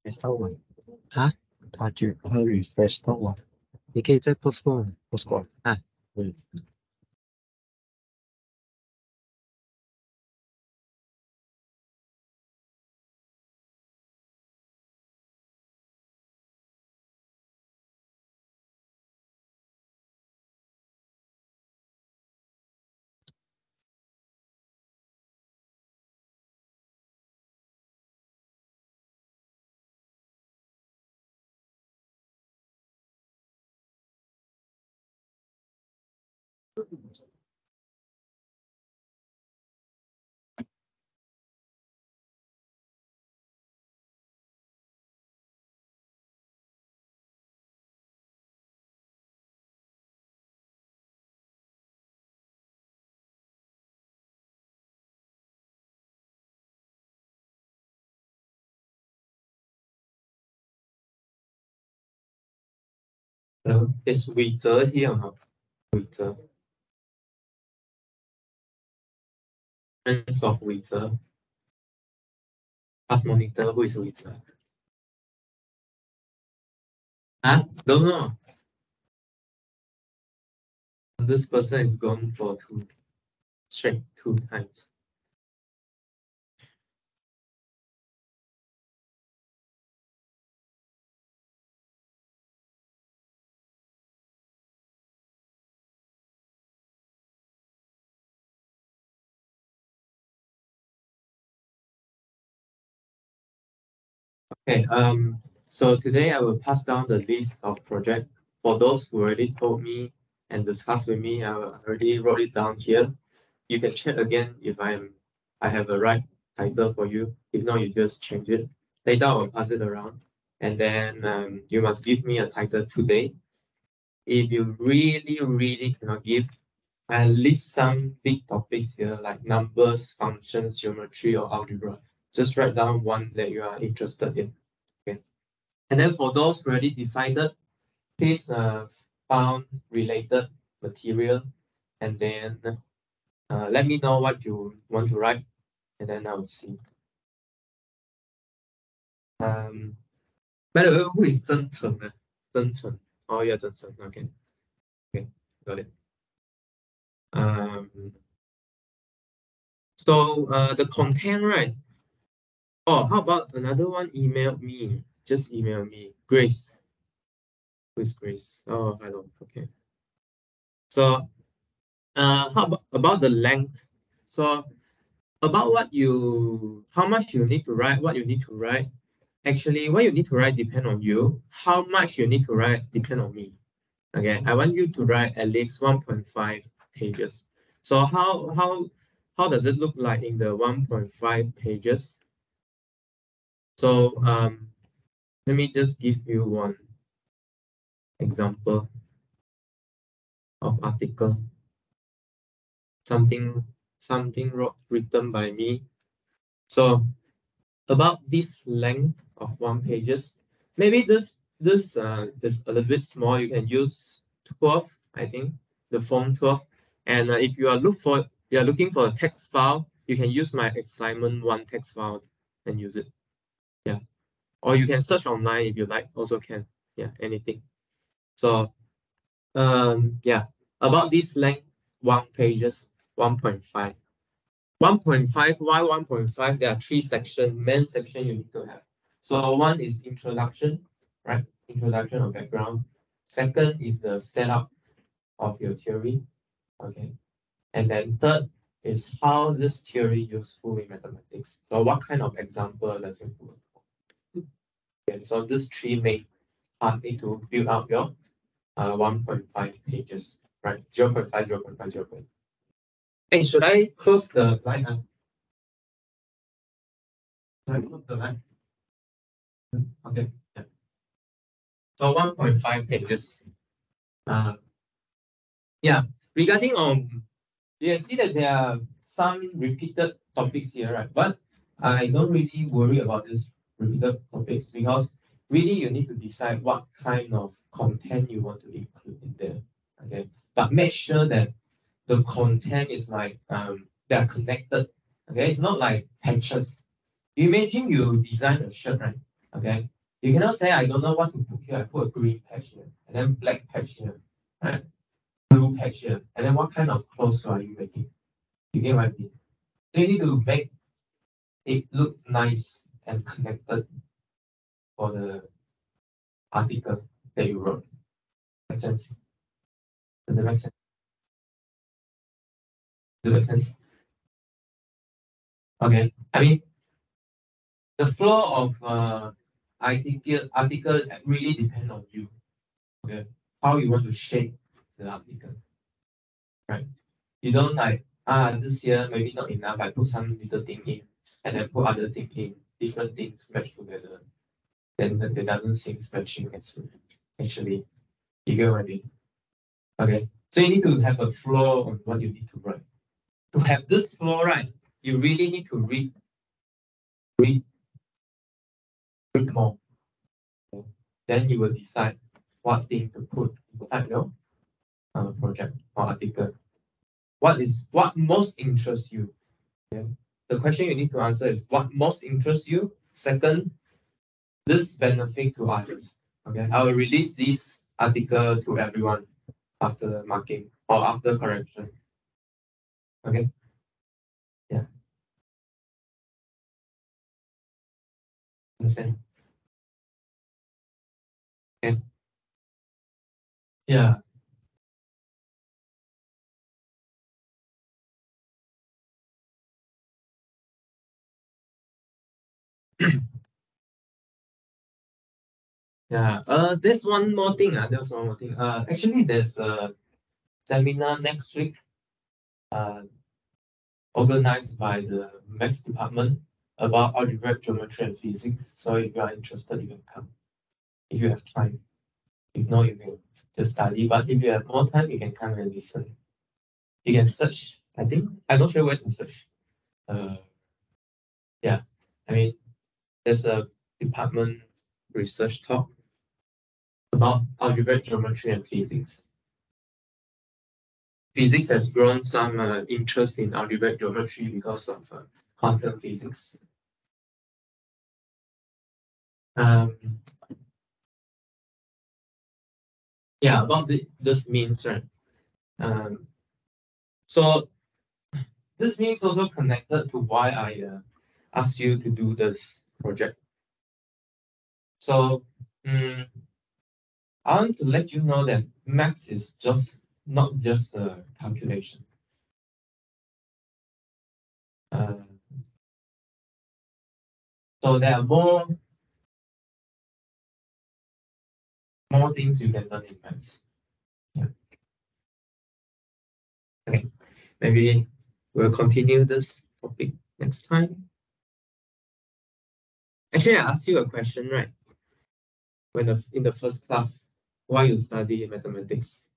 refresh 到完哈，它就会 refresh 到完，你可以再 postpone 啊，嗯，Hello, is Wei Zhe here? Huh? Wei Zhe. Friends of Wei Zhe. Ask monitor who is Wei Zhe. Huh? Don't know. This person is gone for two times. Okay, so today I will pass down the list of project. For those who already told me and discussed with me, I already wrote it down here. You can check again if I have a right title for you. If not, you just change it. Later I'll pass it around. And then you must give me a title today. If you really cannot give, I list some big topics here like numbers, functions, geometry, or algebra. Just write down one that you are interested in. Okay. And then for those already decided, please found related material and then let me know what you want to write and then I'll see. Um, by the way, who is Zhen Cheng? Zhen Cheng. Oh, yeah, Zhen Cheng. Okay. Okay, got it. So the content, right? Oh, how about another one? Email me. Just email me. Grace. Who is Grace? Oh, hello. Okay. So how about the length? So about how much you need to write, what you need to write. Actually, what you need to write depend on you. How much you need to write depend on me. Okay, I want you to write at least 1.5 pages. So how does it look like in the 1.5 pages? So let me just give you one example of article. Something written by me. So about this length of 1 pages, maybe this is a little bit small. You can use 12, I think, the font 12. And if you are looking for a text file, you can use my assignment 1 text file and use it. Yeah. Or you can search online if you like, also can. Yeah, anything. So yeah, about this length, 1 pages, 1.5. 1.5, why 1.5? There are 3 sections, main section you need to have. So one is introduction, right? Introduction or background. Second is the setup of your theory, okay? And then third is how this theory useful in mathematics. So what kind of example does it work? Okay, so these 3 main part need to build up your 1.5 pages, right? 0.5, 0.5, 0.5. Hey, should I close the line? Should I close the line? Okay. Yeah. So 1.5 pages. Yeah. Regarding you can see that there are some repeated topics here, right? But I don't really worry about this repeated topics because really you need to decide what kind of content you want to include in there. Okay. But make sure that the content is like they are connected. Okay. It's not like patches. Imagine you design a shirt, right? Okay, you cannot say I don't know what to put here. I put a green patch here, and then black patch here, right? Blue patch here, and then what kind of clothes are you making? You get what I mean? So you need to make it look nice and connected for the article that you wrote. Make sense? Does that make sense? Does it make sense? Okay. I mean, the flow of article really depend on you. Okay. How you want to shape the article, right? You don't like this year maybe not enough. I put some little thing in, and then put other thing in. Different things match together. Then it doesn't seem matching actually. You get what I mean? Okay. So you need to have a flow on what you need to write. To have this flow right, you really need to read, read more. Then you will decide what thing to put inside your project or article. What most interests you? Okay? The question you need to answer is what most interests you. Second, this benefit to others. Okay, I will release this article to everyone after the marking or after correction. Okay, yeah, understand. Okay, yeah, yeah. There's one more thing. There's one more thing. Actually, there's a seminar next week. Uh, organized by the Maths department about algebraic geometry and physics. So if you are interested, you can come if you have time. If not, you can just study. But if you have more time, you can come and listen. You can search. I think I'm not sure where to search. Uh, yeah, I mean, there's a department research talk about algebraic geometry and physics. Physics has grown some interest in algebraic geometry because of quantum physics. Um, yeah, about this means, right? Um, so this means also connected to why I asked you to do this project. So mm, I want to let you know that maths is just not just a calculation. Uh, so there are more things you can learn in maths. Yeah. Okay. Maybe we'll continue this topic next time. Actually, I asked you a question, right? In the first class, why you study mathematics?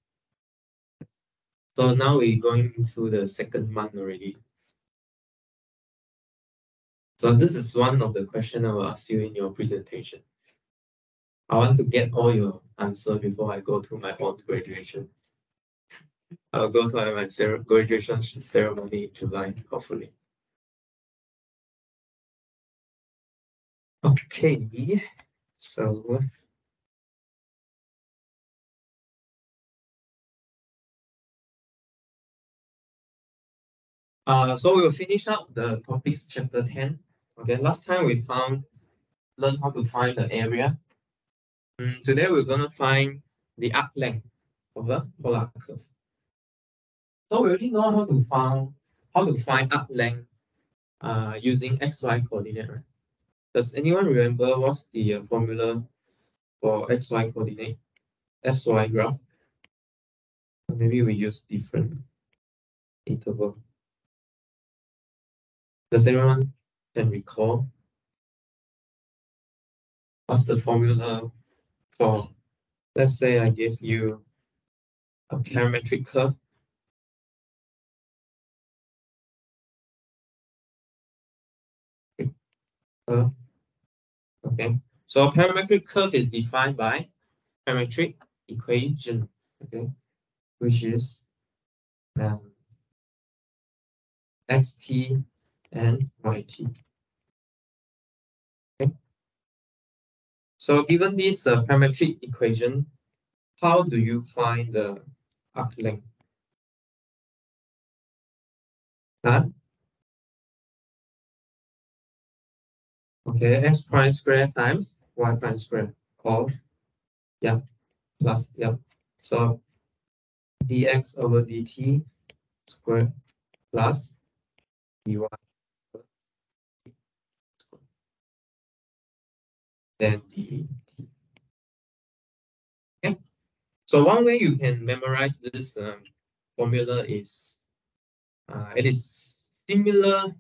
So now we're going into the second month already. So this is one of the questions I will ask you in your presentation. I want to get all your answer before I go to my own graduation. I'll go to my graduation ceremony in July, hopefully. Okay, so so we'll finish up the topics chapter 10. Okay, last time we learn how to find the area. Today we're gonna find the arc length of a polar curve. So we already know how to find arc length using XY coordinate, right? Does anyone remember what's the formula for XY coordinate? SY graph? Or maybe we use different interval. Does anyone can recall what's the formula for, let's say I give you a parametric curve. Uh, okay. So a parametric curve is defined by parametric equation, okay, which is um, xt and yt. Okay. So given this parametric equation, how do you find the arc length? Huh? Okay, x prime square times y prime square, or yeah, plus, yeah. So dx over dt square plus dy then d. Okay. So one way you can memorize this formula is it is similar,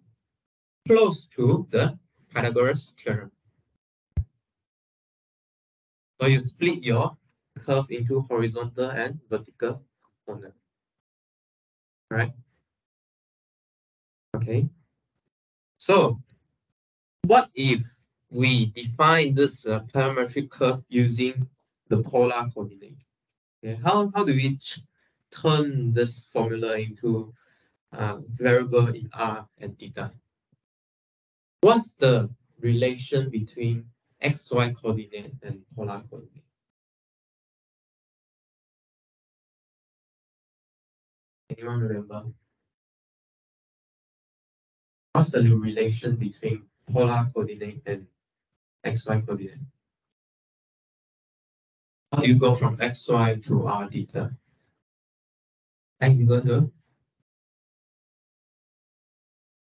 close to the Pythagoras theorem. So you split your curve into horizontal and vertical component. Right? Okay. So what if we define this parametric curve using the polar coordinate? Okay. How do we turn this formula into variable in r and theta? What's the relation between xy coordinate and polar coordinate? Anyone remember? What's the relation between polar coordinate and xy coordinate? How do you go from xy to r theta? X equal to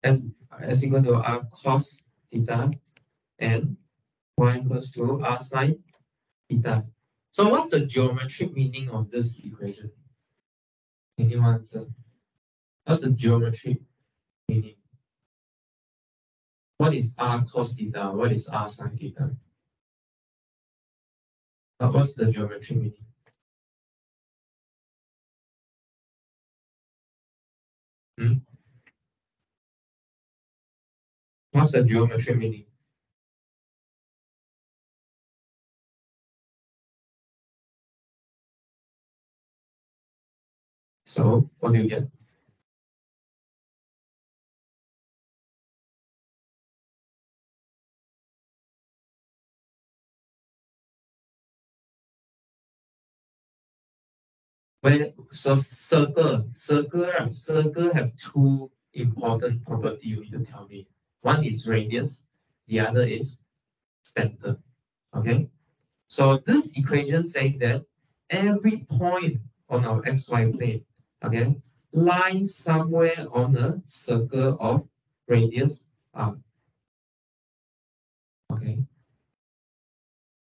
s, s equal to r cos theta and y equals to r sine theta. So what's the geometric meaning of this equation? Anyone answer? What's the geometric meaning? What is r cos theta? What is r sine theta? What's the geometric meaning? Hmm? What's the geometric meaning? So what do you get? So circle have two important property you need to tell me. One is radius, the other is center. Okay. So this equation saying that every point on our xy plane, okay, lies somewhere on a circle of radius r. Okay,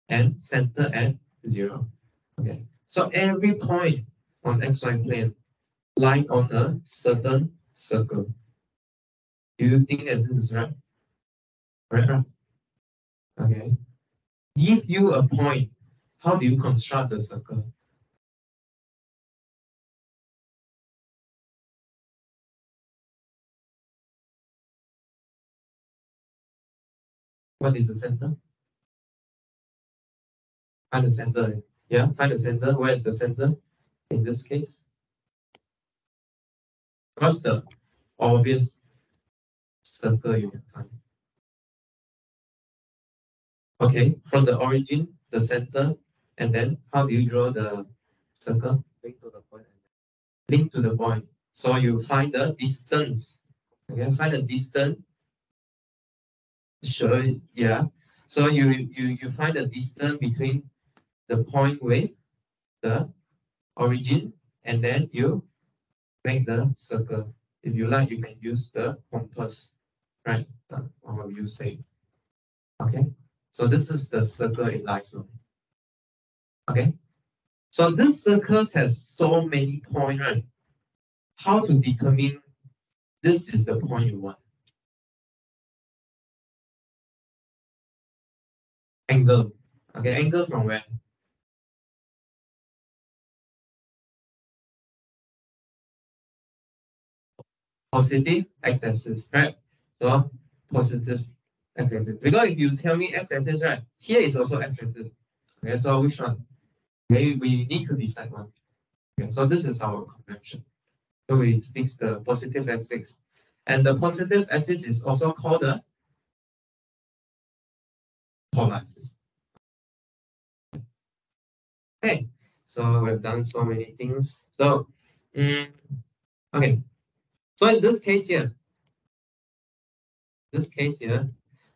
and center at 0. Okay. So every point on xy plane lying on a certain circle. Do you think that this is right? Right. Okay. Give you a point. How do you construct the circle? What is the center? Find the center. Yeah, find the center. Where is the center in this case? What's the obvious circle you can find? Okay, from the origin, the center, and then how do you draw the circle? Link to the point. Link to the point. So you find the distance. Okay, find the distance. Sure, yeah. So you find the distance between the point with the origin, and then you make the circle. If you like, you can use the compass, right? Or you say, okay. So this is the circle it lies on. Okay. So this circle has so many points, right? How to determine this is the point you want? Angle. Okay, angle from where? Positive x-axis, right? So positive x-axis. Because if you tell me x-axis, right, here is also x-axis. Okay, so which one? Maybe we need to decide one. Okay, so this is our convention. So we fix the positive axis. And the positive axis is also called the polar axis. Okay, so we've done so many things. So, okay, so in this case here,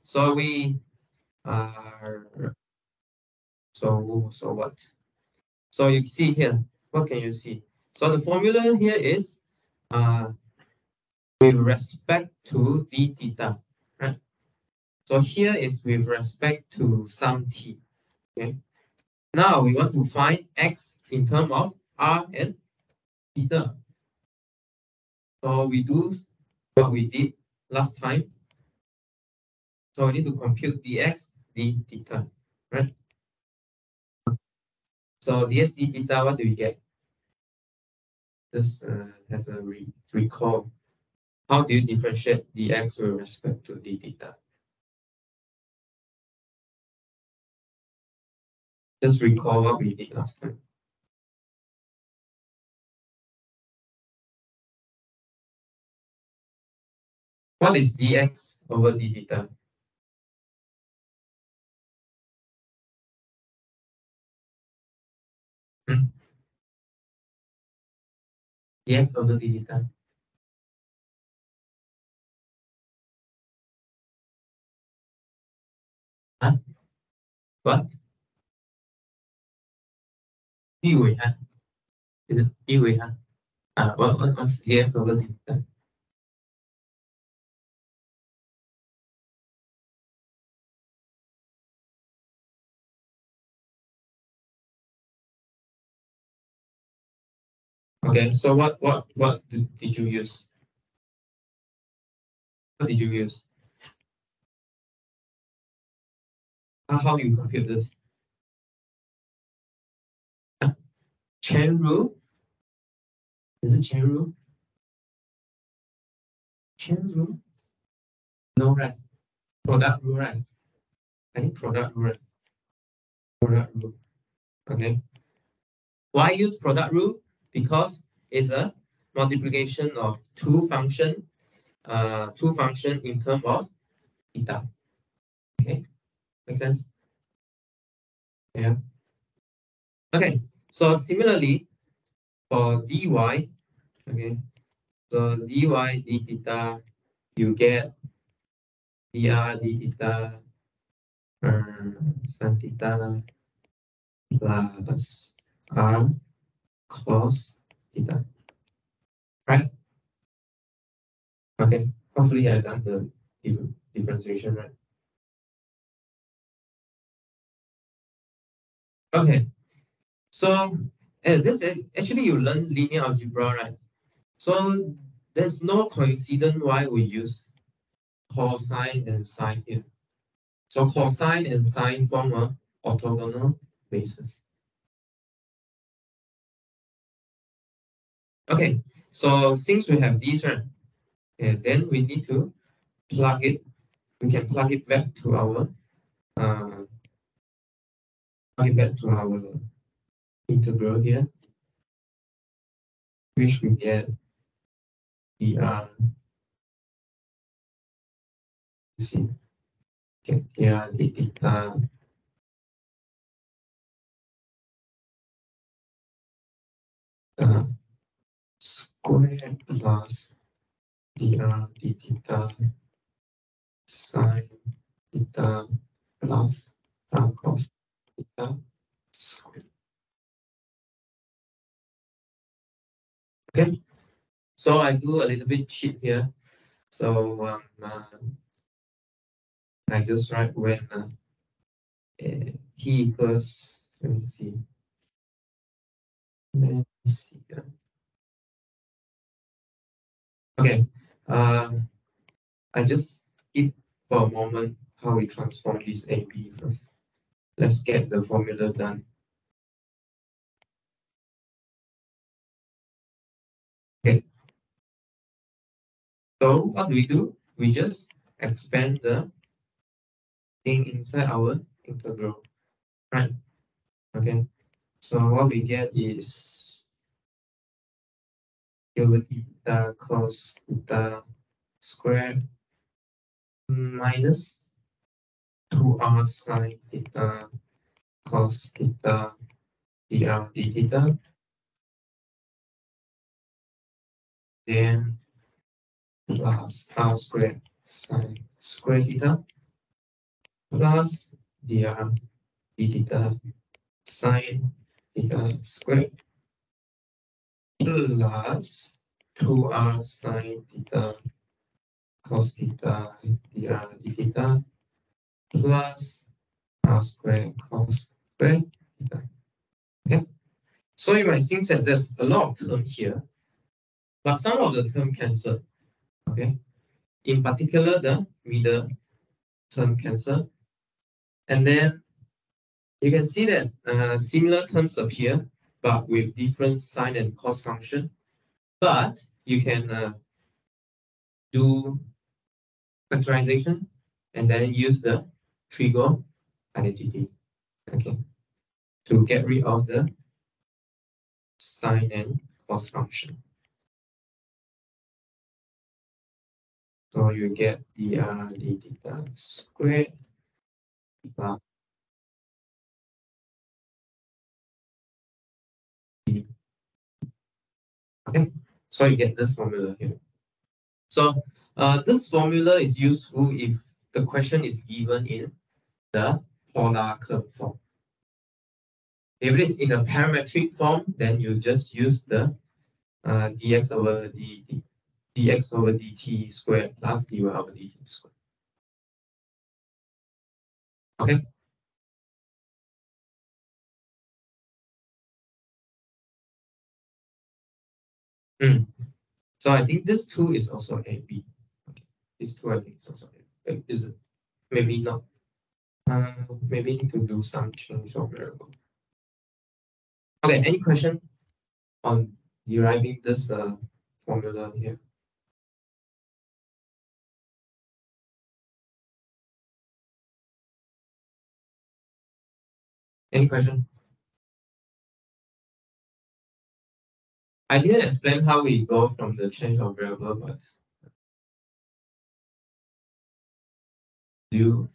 so we are, so what? So you see here, what can you see? So the formula here is uh, with respect to d theta, right? So here is with respect to some t, okay? Now we want to find x in terms of r and theta. So we do what we did last time. So we need to compute dx d theta, right? So ds d theta, what do we get? Just as a recall. How do you differentiate dx with respect to d theta? Just recall what we did last time. What is dx over d theta? Hmm? Dx over d theta. Huh? What? 一维啊? Is it 一维啊? What's dx over d theta? Okay, so what did you use? What did you use? How do you compute this? Huh? Chain rule? Is it chain rule? Chain rule? No, right? Product rule, right? I think product rule, right? Product rule. Okay. Why use product rule? Because it's a multiplication of two function in terms of theta. Okay, make sense? Yeah. Okay. So similarly for dy, okay. So dy d theta, you get dr d theta sin theta plus r cos theta. Right? Okay. Hopefully I've done the differentiation right. Okay. So this actually you learn linear algebra, right? So there's no coincidence why we use cosine and sine here. So cosine and sine form a orthogonal basis. Okay, so since we have these, right, and then we need to plug it. We can plug it back to our uh, integral here, which we get dr. See, get dr d theta square plus dr d theta sine theta plus r cos theta square. Okay, so I do a little bit cheat here. So I just write when t equals, let me see. Let me see. Okay, I just skip for a moment how we transform this AB first. Let's get the formula done. Okay, so what do we do? We just expand the thing inside our integral, right? Okay, so what we get is over theta cos theta squared minus 2r sine theta cos theta dr d theta, then plus r squared sine square theta plus dr d theta sine theta squared plus 2r sine theta cos theta dr d theta plus r squared cos squared theta. Okay, so you might think that there's a lot of term here, but some of the term cancel. Okay, in particular the middle term cancel, and then you can see that similar terms appear, but with different sine and cos function. But you can do factorization and then use the trigo identity, okay, to get rid of the sine and cos function. So you get dr d theta squared plus d. Okay, so you get this formula here. So this formula is useful if the question is given in the polar curve form. If it is in a parametric form, then you just use the dx over dx over dt squared plus dy over dt squared. Okay. So I think this two is also AB. Okay. This two I think is also AB. Is it? Maybe not. Maybe need to do some change of variable. Okay. Any question on deriving this formula here? Any question? I didn't explain how we go from the change of variable, but do you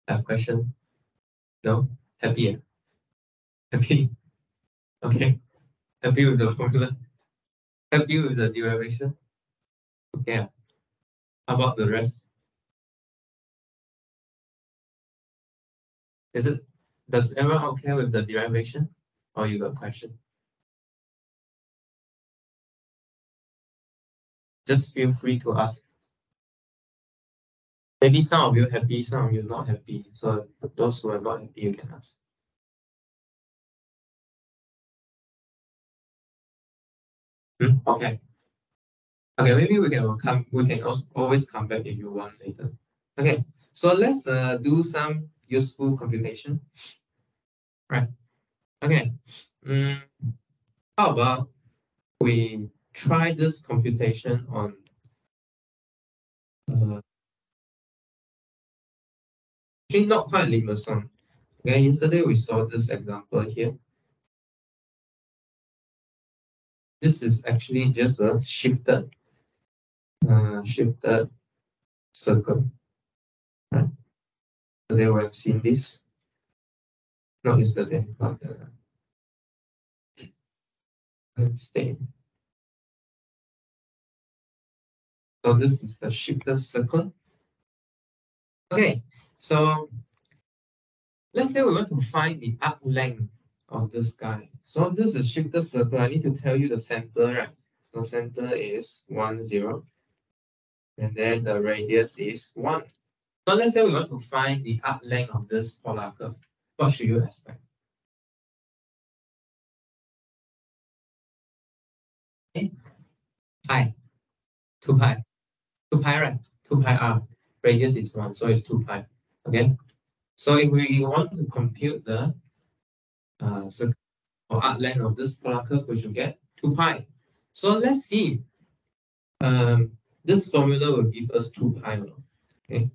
have question? No? Happy? Happy? Okay. Happy with the formula? Happy with the derivation? Okay. How about the rest? Does everyone okay with the derivation? Or you got question? Just feel free to ask. Maybe some of you happy, some of you not happy. So those who are not happy, you can ask. Okay. Okay, maybe we can also always come back if you want later. Okay, so let's do some useful computation. Right. Okay. Mm, how about we try this computation on actually not quite limit sum. Okay, yesterday we saw this example here. This is actually just a shifted circle. Right? Today we have seen this. Not yesterday, but Wednesday. So this is the shifted circle. Okay, so let's say we want to find the arc length of this guy. So this is shifted circle. I need to tell you the center, right? So center is 1, 0. And then the radius is 1. So let's say we want to find the arc length of this polar curve. What should you expect? Okay. Pi, 2 pi, 2 pi, right? 2 pi r. Radius is 1, so it's 2 pi. Okay. So if we want to compute the circle or arc length of this polar curve, we should get 2 pi. So let's see. This formula will give us 2 pi. Okay.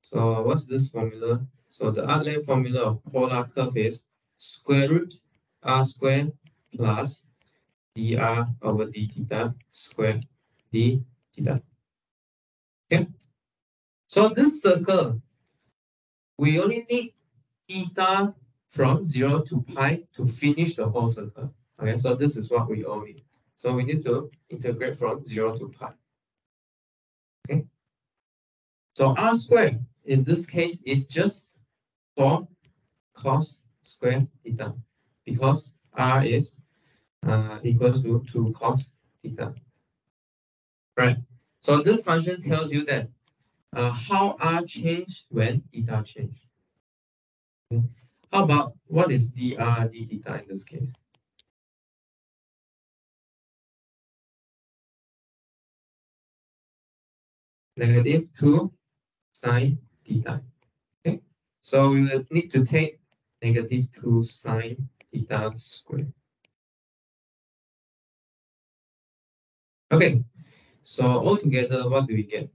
So what's this formula? So the arc length formula of polar curve is square root r squared plus dr over d theta squared d theta. Okay. So this circle, we only need theta from 0 to pi to finish the whole circle. Okay, so this is what we all need. So we need to integrate from 0 to pi. Okay, so r squared in this case is just 4 cos squared theta, because r is equals to 2 cos theta. Right. So this function tells you that how r change when theta change. Okay. How about what is dr d theta in this case? Negative 2 sine theta. Okay. So we will need to take negative 2 sine theta squared. Okay. So altogether, what do we get?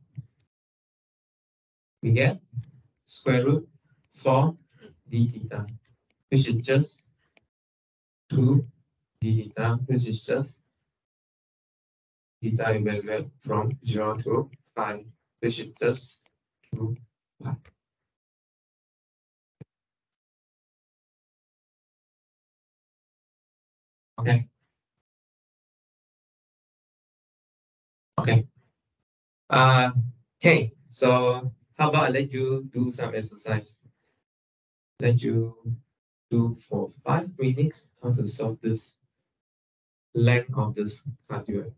We get square root 4 d theta, which is just 2 d theta, which is just theta evaluate from 0 to pi, which is just 2 pi. Okay. Okay. Uh, okay. So how about I let you do some exercise? Let you do for 5 minutes how to solve this length of this hardware.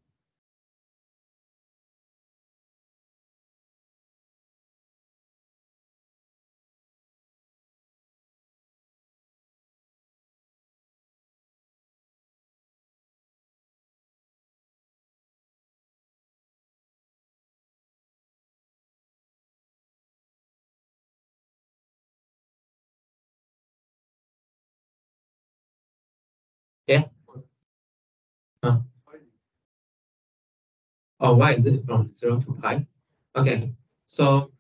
Yeah. Uh, oh, why is it from 0 to pi? Okay. So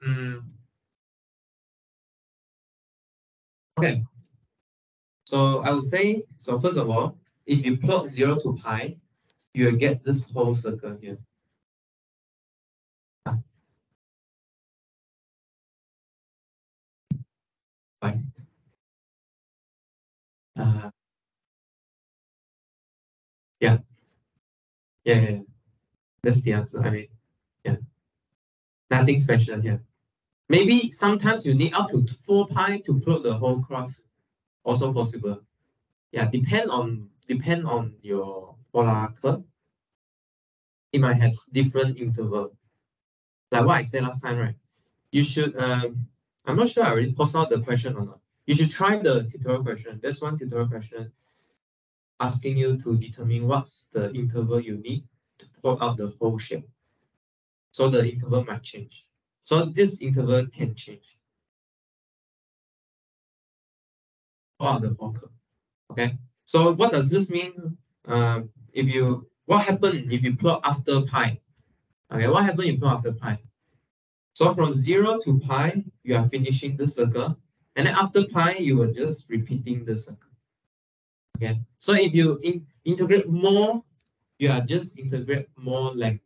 okay. So I would say, so first of all, if you plot 0 to pi, you will get this whole circle here. Ah, fine. Uh, yeah. Yeah, yeah, yeah. That's the answer. I mean, yeah, nothing special here. Maybe sometimes you need up to 4 pi to plot the whole graph. Also possible. Yeah, depend on your polar curve. It might have different interval. Like what I said last time, right? You should I'm not sure I already posted out the question or not. You should try the tutorial question. There's one tutorial question asking you to determine what's the interval you need to plot out the whole shape. So the interval might change. So this interval can change. Plot out the whole curve. Okay. So what does this mean? If you what happened if you plot after pi? Okay, what happened if you plot after pi? So from 0 to pi, you are finishing the circle, and then after pi, you are just repeating the circle. Okay. So if you integrate more, you are just integrate more length.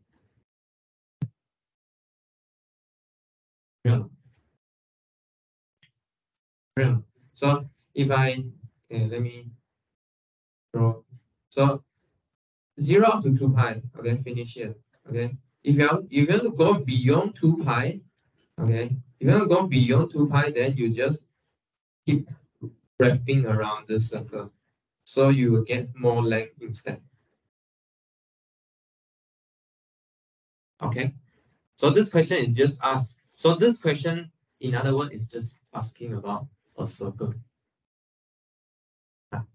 Real. Real. So if I okay, let me draw. So 0 up to 2 pi. Okay, finish here. Okay. If you want to go beyond 2 pi, okay, if you want to go beyond 2 pi, then you just keep wrapping around the circle. So you will get more length instead. Okay. So this question is just ask. So this question, in other words, is just asking about a circle. Ah,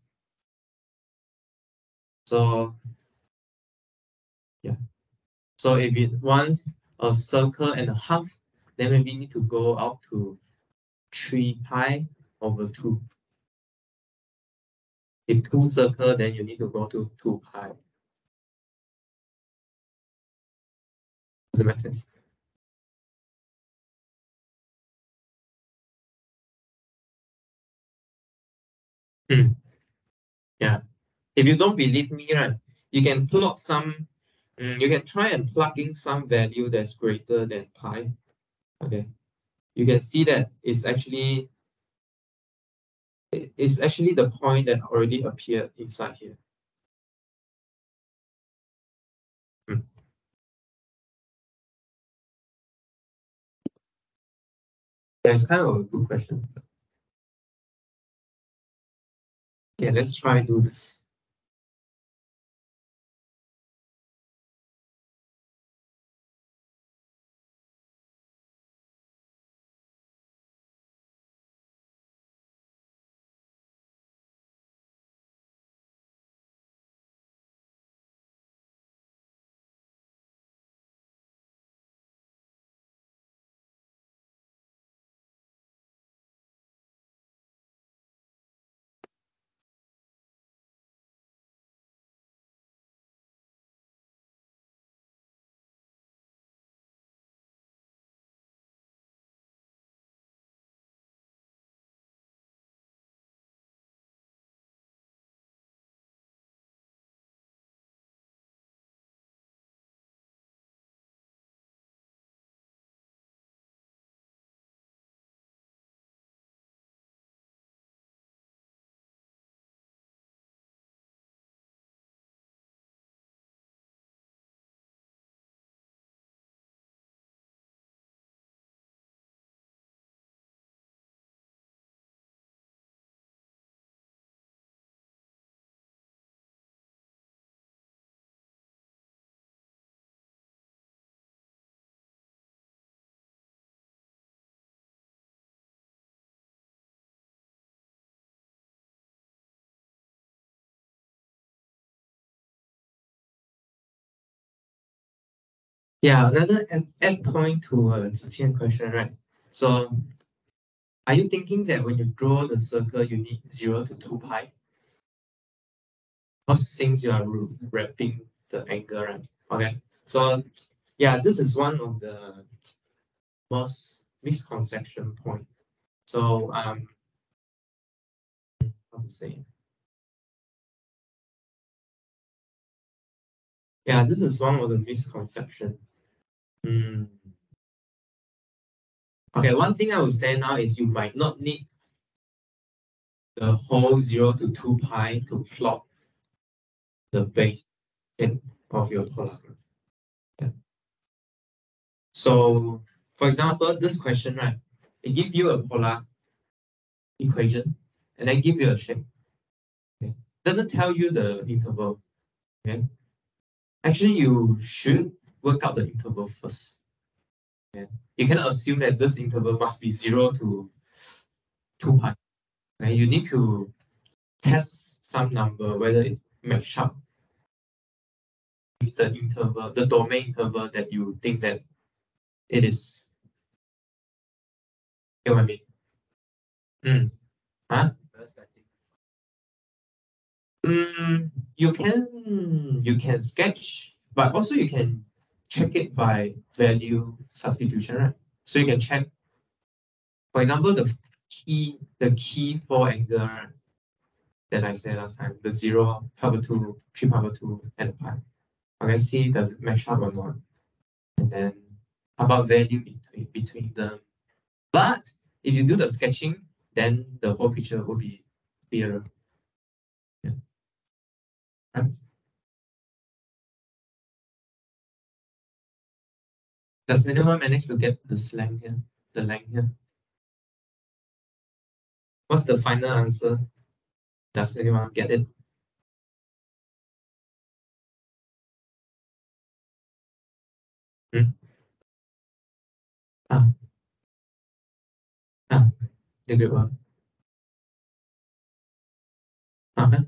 so yeah. So if it wants a circle and a half, then maybe need to go up to 3 pi over 2. If 2 circle, then you need to go to 2 pi. Does it make sense? Hmm. Yeah. If you don't believe me, right, you can plot some, you can try and plug in some value that's greater than pi. Okay. You can see that it's actually is actually the point that already appeared inside here. Hmm. That's kind of a good question. Yeah, let's try do this. Yeah, another add point to Ziqian question, right? So are you thinking that when you draw the circle, you need 0 to 2 pi? Because since you are wrapping the angle, right? Okay. So yeah, this is one of the most misconception point. So how to say? Yeah, this is one of the misconception. Hmm. Okay, one thing I would say now is you might not need the whole 0 to 2 pi to plot the base of your polar graph. Yeah. So, for example, this question, right? It gives you a polar equation and then give you a shape. Okay? Doesn't tell you the interval. Okay? Actually, you should work out the interval first. Okay? You cannot assume that this interval must be 0 to 2 pi. Okay? You need to test some number whether it match up with the interval, the domain interval that you think that it is. You know what I mean? Mm. Huh? You can sketch, but also you can check it by value substitution, right? So you can check, for example, the key four angle, right, that I said last time, the 0, pi over 2, 3 pi over 2, and pi. Okay, see does it match up or not? And then how about value between them? But if you do the sketching, then the whole picture will be clearer. Yeah. Right? Does anyone manage to get the slang here? The length here? What's the final answer? Does anyone get it? Hmm? Ah, ah, the good one. Uh-huh.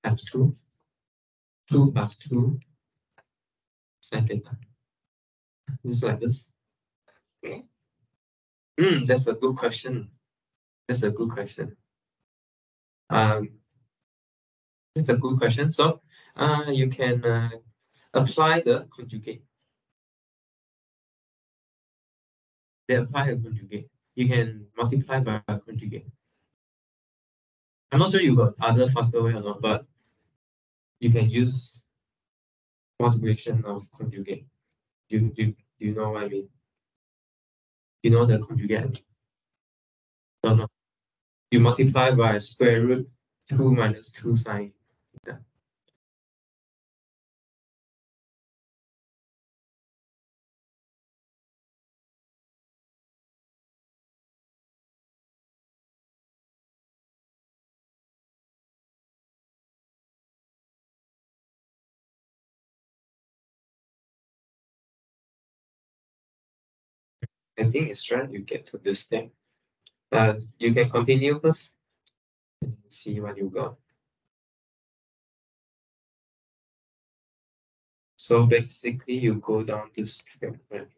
Times 2. 2 plus 2 sin theta. Just like this. That's a good question. That's a good question. Um, that's a good question. So, you can apply the conjugate. They apply a conjugate. You can multiply by a conjugate. I'm not sure you got other faster way or not, but you can use multiplication of conjugate. Do you know what I mean? You know the conjugate? I mean? No, no. You multiply by square root 2 minus 2 sine. Yeah. I think it's right. You get to this step. You can continue first and see what you got. So basically, you go down this step, right?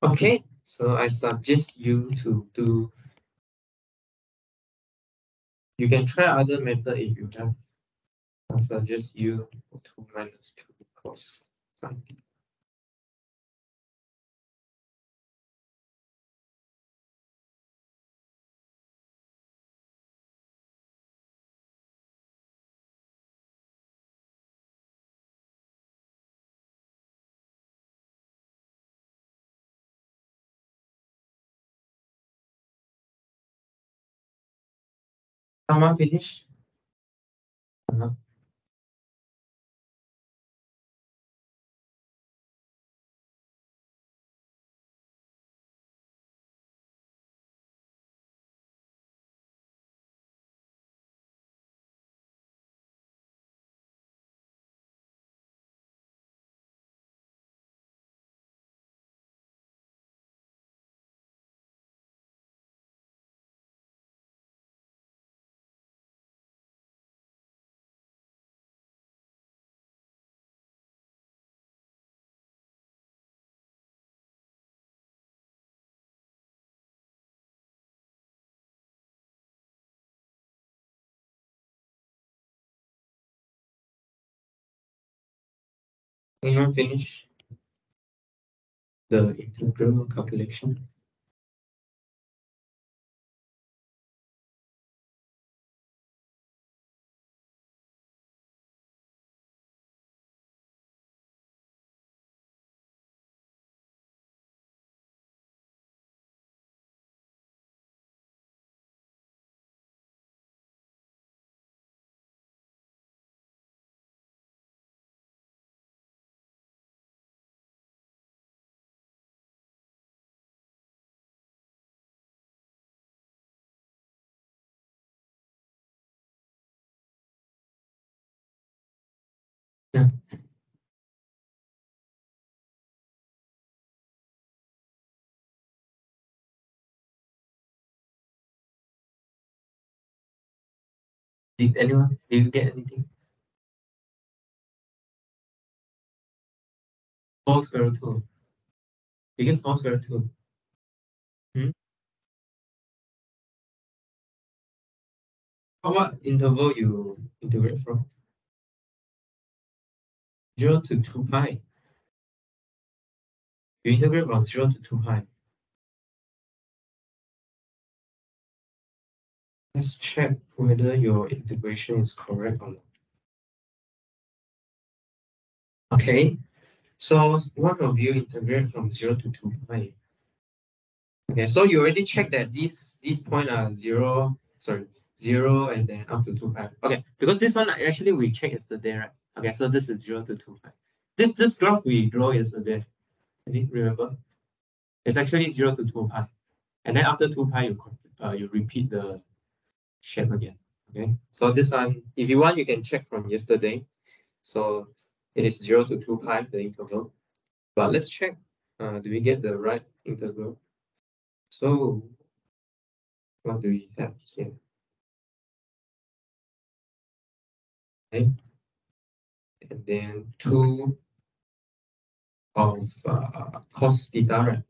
Okay, so I suggest you to do. You can try other method if you have. I suggest you 2 minus 2 cos sine. Someone finish? Uh-huh. Anyone finish the integral calculation? Yeah. Did anyone? Did you get anything? 4 square root 2. You get 4 square root 2. Hmm? What interval you integrate from? 0 to 2 pi. You integrate from 0 to 2 pi. Let's check whether your integration is correct or not. Okay, so one of you integrate from 0 to 2 pi. Okay, so you already checked that these point are 0, sorry, 0 and then up to 2 pi. Okay, because this one actually we checked yesterday, right? Okay, so this is 0 to 2 pi. This graph we draw yesterday, can you remember? It's actually 0 to 2 pi. And then after 2 pi, you repeat the shape again. Okay, so this one, if you want, you can check from yesterday. So it is 0 to 2 pi, the interval. But let's check, do we get the right interval? So what do we have here? Okay, and then 2 of cos theta, right?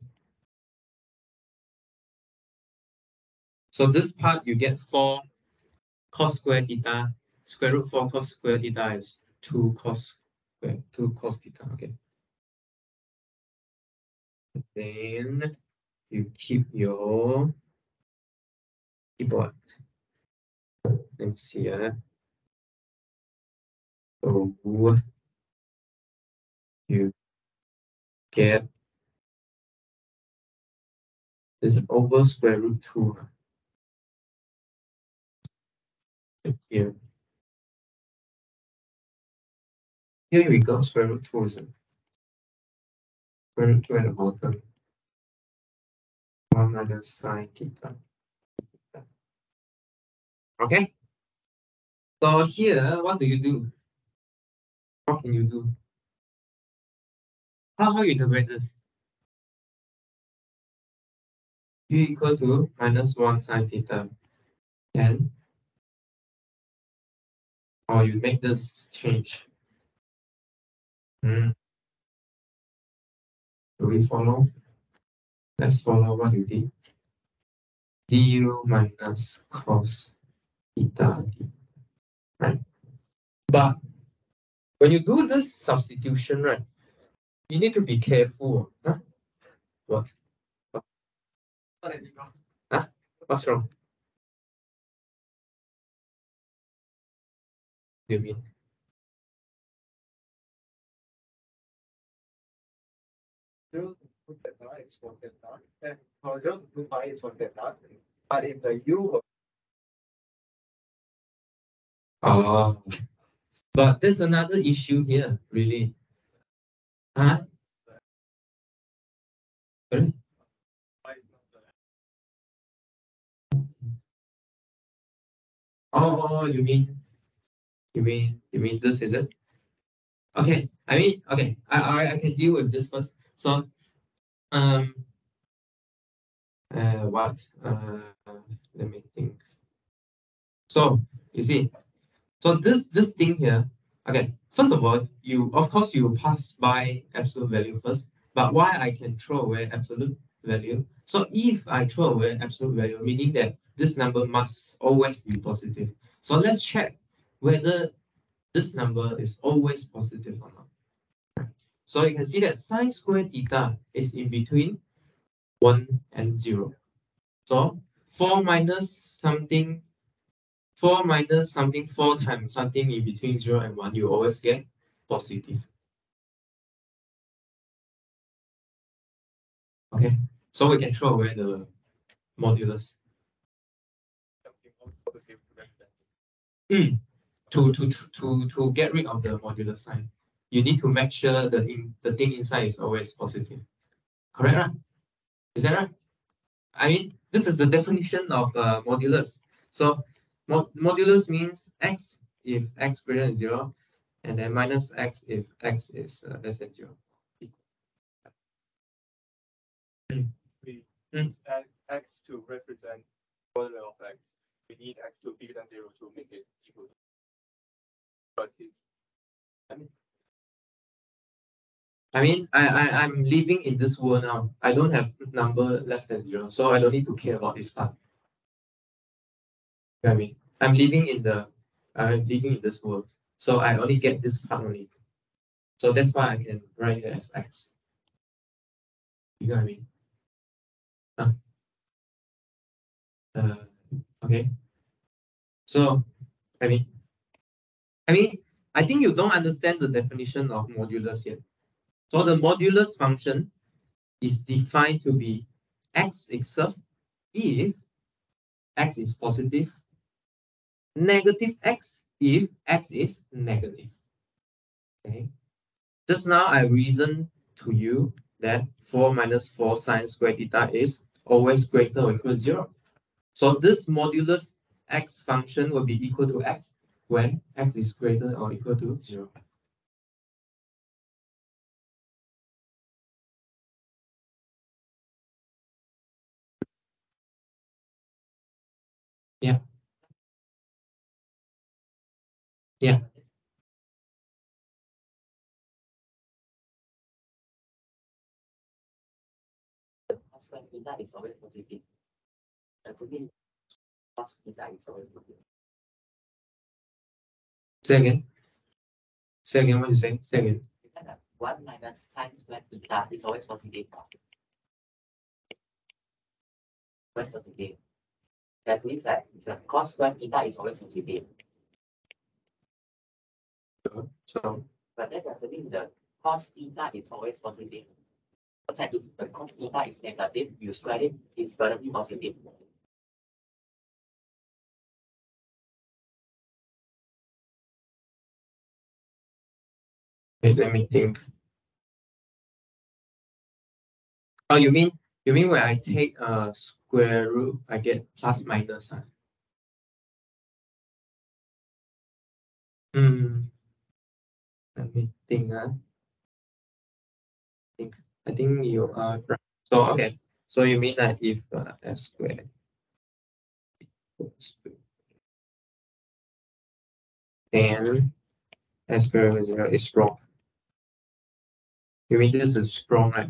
So this part you get 4 cos square theta. Square root 4 cos square theta is 2 cos square 2 cos theta. Okay. Then you keep your keyboard. Let me see. So you get this over square root 2 here. Here we go, square root 2 is square root 2 at the bottom. 1 minus sine theta. Okay. So here, what do you do? What can you do? How you integrate this? U equal to minus 1 sine theta. And or you make this change. Do we follow? Let's follow what you did. Du minus cos theta d. Right? But when you do this substitution, right, you need to be careful. Huh? What? Huh? What's wrong? You mean? Zero to two theta is one theta, and or 0 to 2 pi is one theta. But if the u Oh, but there's another issue here, really. Huh? Sorry? Oh, you mean this, is it? Okay, okay, I can deal with this first. So, um, what? Let me think. So, you see, so this thing here, okay, first of all, of course you pass by absolute value first, but why I can throw away absolute value? So if I throw away absolute value, meaning that this number must always be positive. So let's check whether this number is always positive or not. So you can see that sine square theta is in between 1 and 0. So 4 minus something 4 minus something 4 times something in between 0 and 1, you always get positive. Okay, so we can throw away the modulus. To get rid of the modulus sign, you need to make sure the thing inside is always positive. Correct, right? Is that right? I mean, this is the definition of modulus. So modulus means x if x greater than 0, and then minus x if x is less than 0. we Mm. use x to represent modulo of x, we need x to be bigger than 0 to make it equal to. But it's, I'm living in this world now. I don't have number less than 0, so I don't need to care about this part. You know what I mean? I'm living in this world, so I only get this part only. So that's why I can write it as x. You know what I mean? Uh, okay. So I mean, I mean, I think you don't understand the definition of modulus yet. So the modulus function is defined to be x itself if x is positive, negative x if x is negative. Okay. Just now I reasoned to you that 4 minus 4 sine square theta is always greater or equal to 0. So this modulus x function will be equal to x when x is greater or equal to 0. Yeah. Yeah. Square theta is always positive. cos theta is always positive. Say again. Say again what you say. Say again. 1 minus sine squared theta is always positive. Always positive. That means that the cos squared theta is always positive. So But that doesn't mean the cos theta is always positive. If the cos theta is negative, you square it, it's going to be positive. wait, let me think. Oh, you mean when I take a square root, I get plus minus, huh? Let me think. I think you are right. So okay. So you mean that if f squared equals to, then s squared over 0 is wrong. You mean this is wrong, right?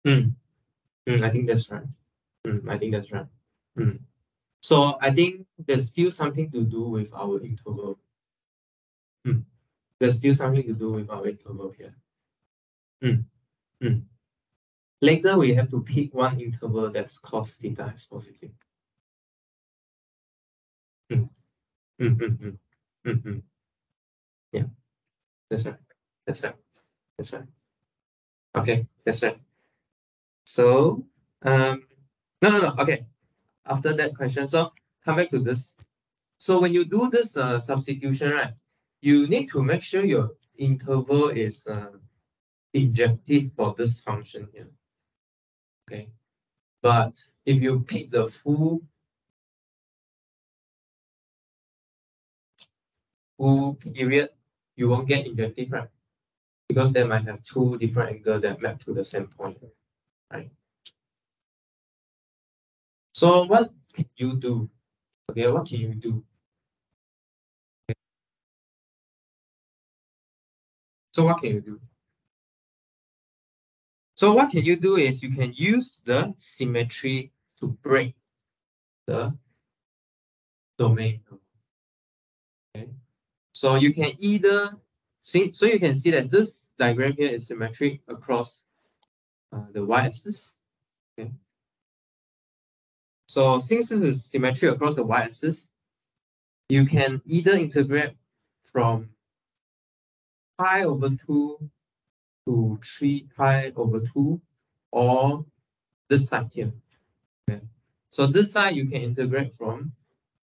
I think that's right. I think that's right. So I think there's still something to do with our interval. There's still something to do with our interval here. Later we have to pick one interval that's cos theta is positive. Yeah, that's right. That's right. That's right. Okay, that's right. So, no. Okay, after that question, so come back to this. So when you do this substitution, right, you need to make sure your interval is injective for this function here. Okay, but if you pick the full period, you won't get injective, right? Because they might have two different angles that map to the same point, right? So what can you do? Okay, what can you do? So what can you do? So what can you do is you can use the symmetry to break the domain. Okay. So you can either see, so you can see that this diagram here is symmetric across the y-axis. Okay. So since this is symmetric across the y-axis, you can either integrate from pi over 2 to 3 pi over 2 or this side here. Okay. So this side you can integrate from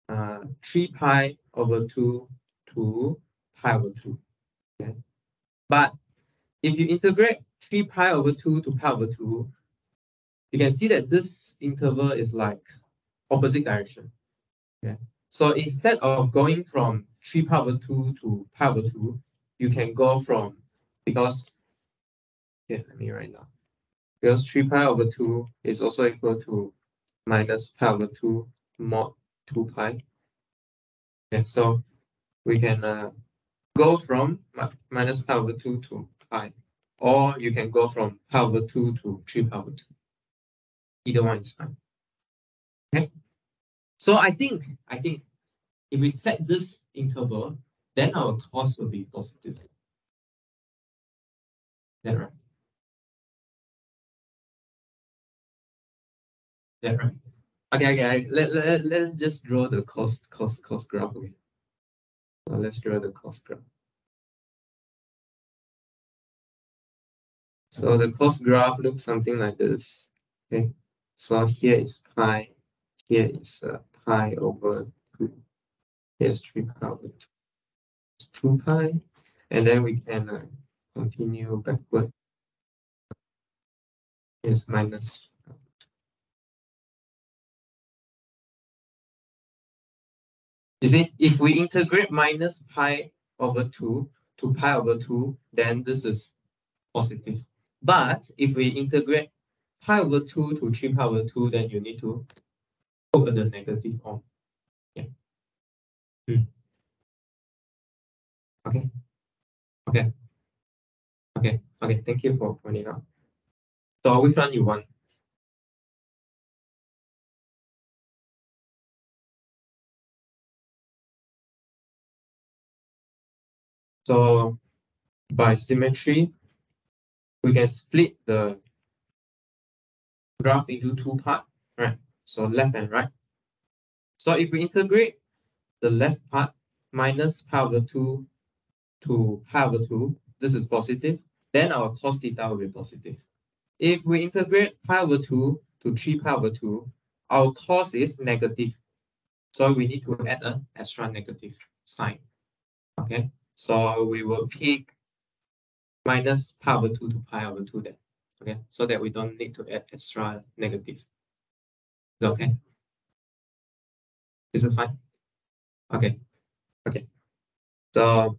3 pi over 2 to pi over 2. Okay. But if you integrate 3 pi over 2 to pi over 2, you can see that this interval is like opposite direction. Okay. So instead of going from 3 pi over 2 to pi over 2, you can go from, because, let me write now. Because 3 pi over 2 is also equal to minus pi over 2 mod 2 pi. Okay, so we can go from minus pi over 2 to pi, or you can go from pi over 2 to 3 pi over 2. Either one is fine. Okay, so I think if we set this interval, then our cos will be positive. Is that right? Is that right? Okay. Let's just draw the cos graph. Okay. So let's draw the cos graph. So the cos graph looks something like this. Okay. So here is pi. Here is pi over 2. Here's 3 pi over 2. It's 2 pi. And then we can continue backward. Here's minus. You see, if we integrate minus pi over 2 to pi over 2, then this is positive. But if we integrate pi over 2 to 3 pi over 2, then you need to put the negative on. Yeah. Okay. Thank you for pointing out. So which one you want? So by symmetry, we can split the graph into two parts, right? So left and right. So if we integrate the left part minus pi over 2 to pi over 2, this is positive, then our cos theta will be positive. If we integrate pi over 2 to 3 pi over 2, our cos is negative. So we need to add an extra negative sign. Okay, so we will pick minus pi over 2 to pi over 2 then. Okay, so that we don't need to add extra negative. Is it okay? Is it fine? Okay, okay. So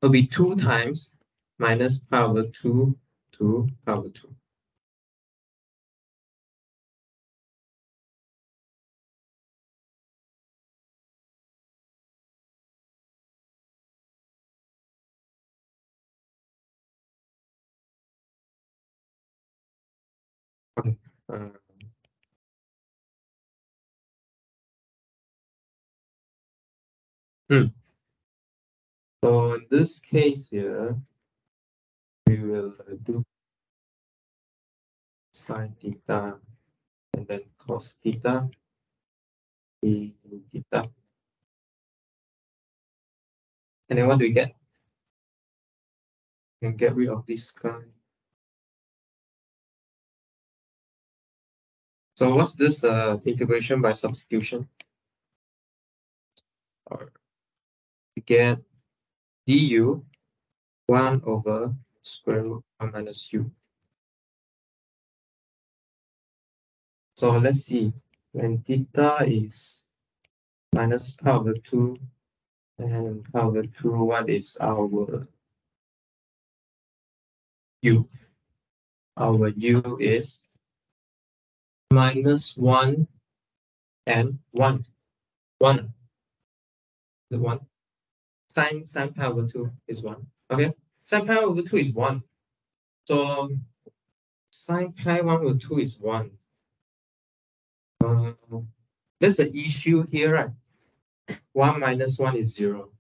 it'll be 2 times minus pi over 2 to pi over 2. Okay. So in this case here, we will do sine theta and then cos theta, e theta. And then what do we get? We can get rid of this guy. So what's this integration by substitution? Or we get du 1 over square root 1 minus u. So let's see, when theta is minus pi over 2 and pi over 2, what is our u? Our u is minus 1 and 1. 1. The 1. Sine pi over 2 is 1. Okay? Sine pi over 2 is 1. So sine pi 1 over 2 is 1. There's an issue here, right? 1 minus 1 is 0.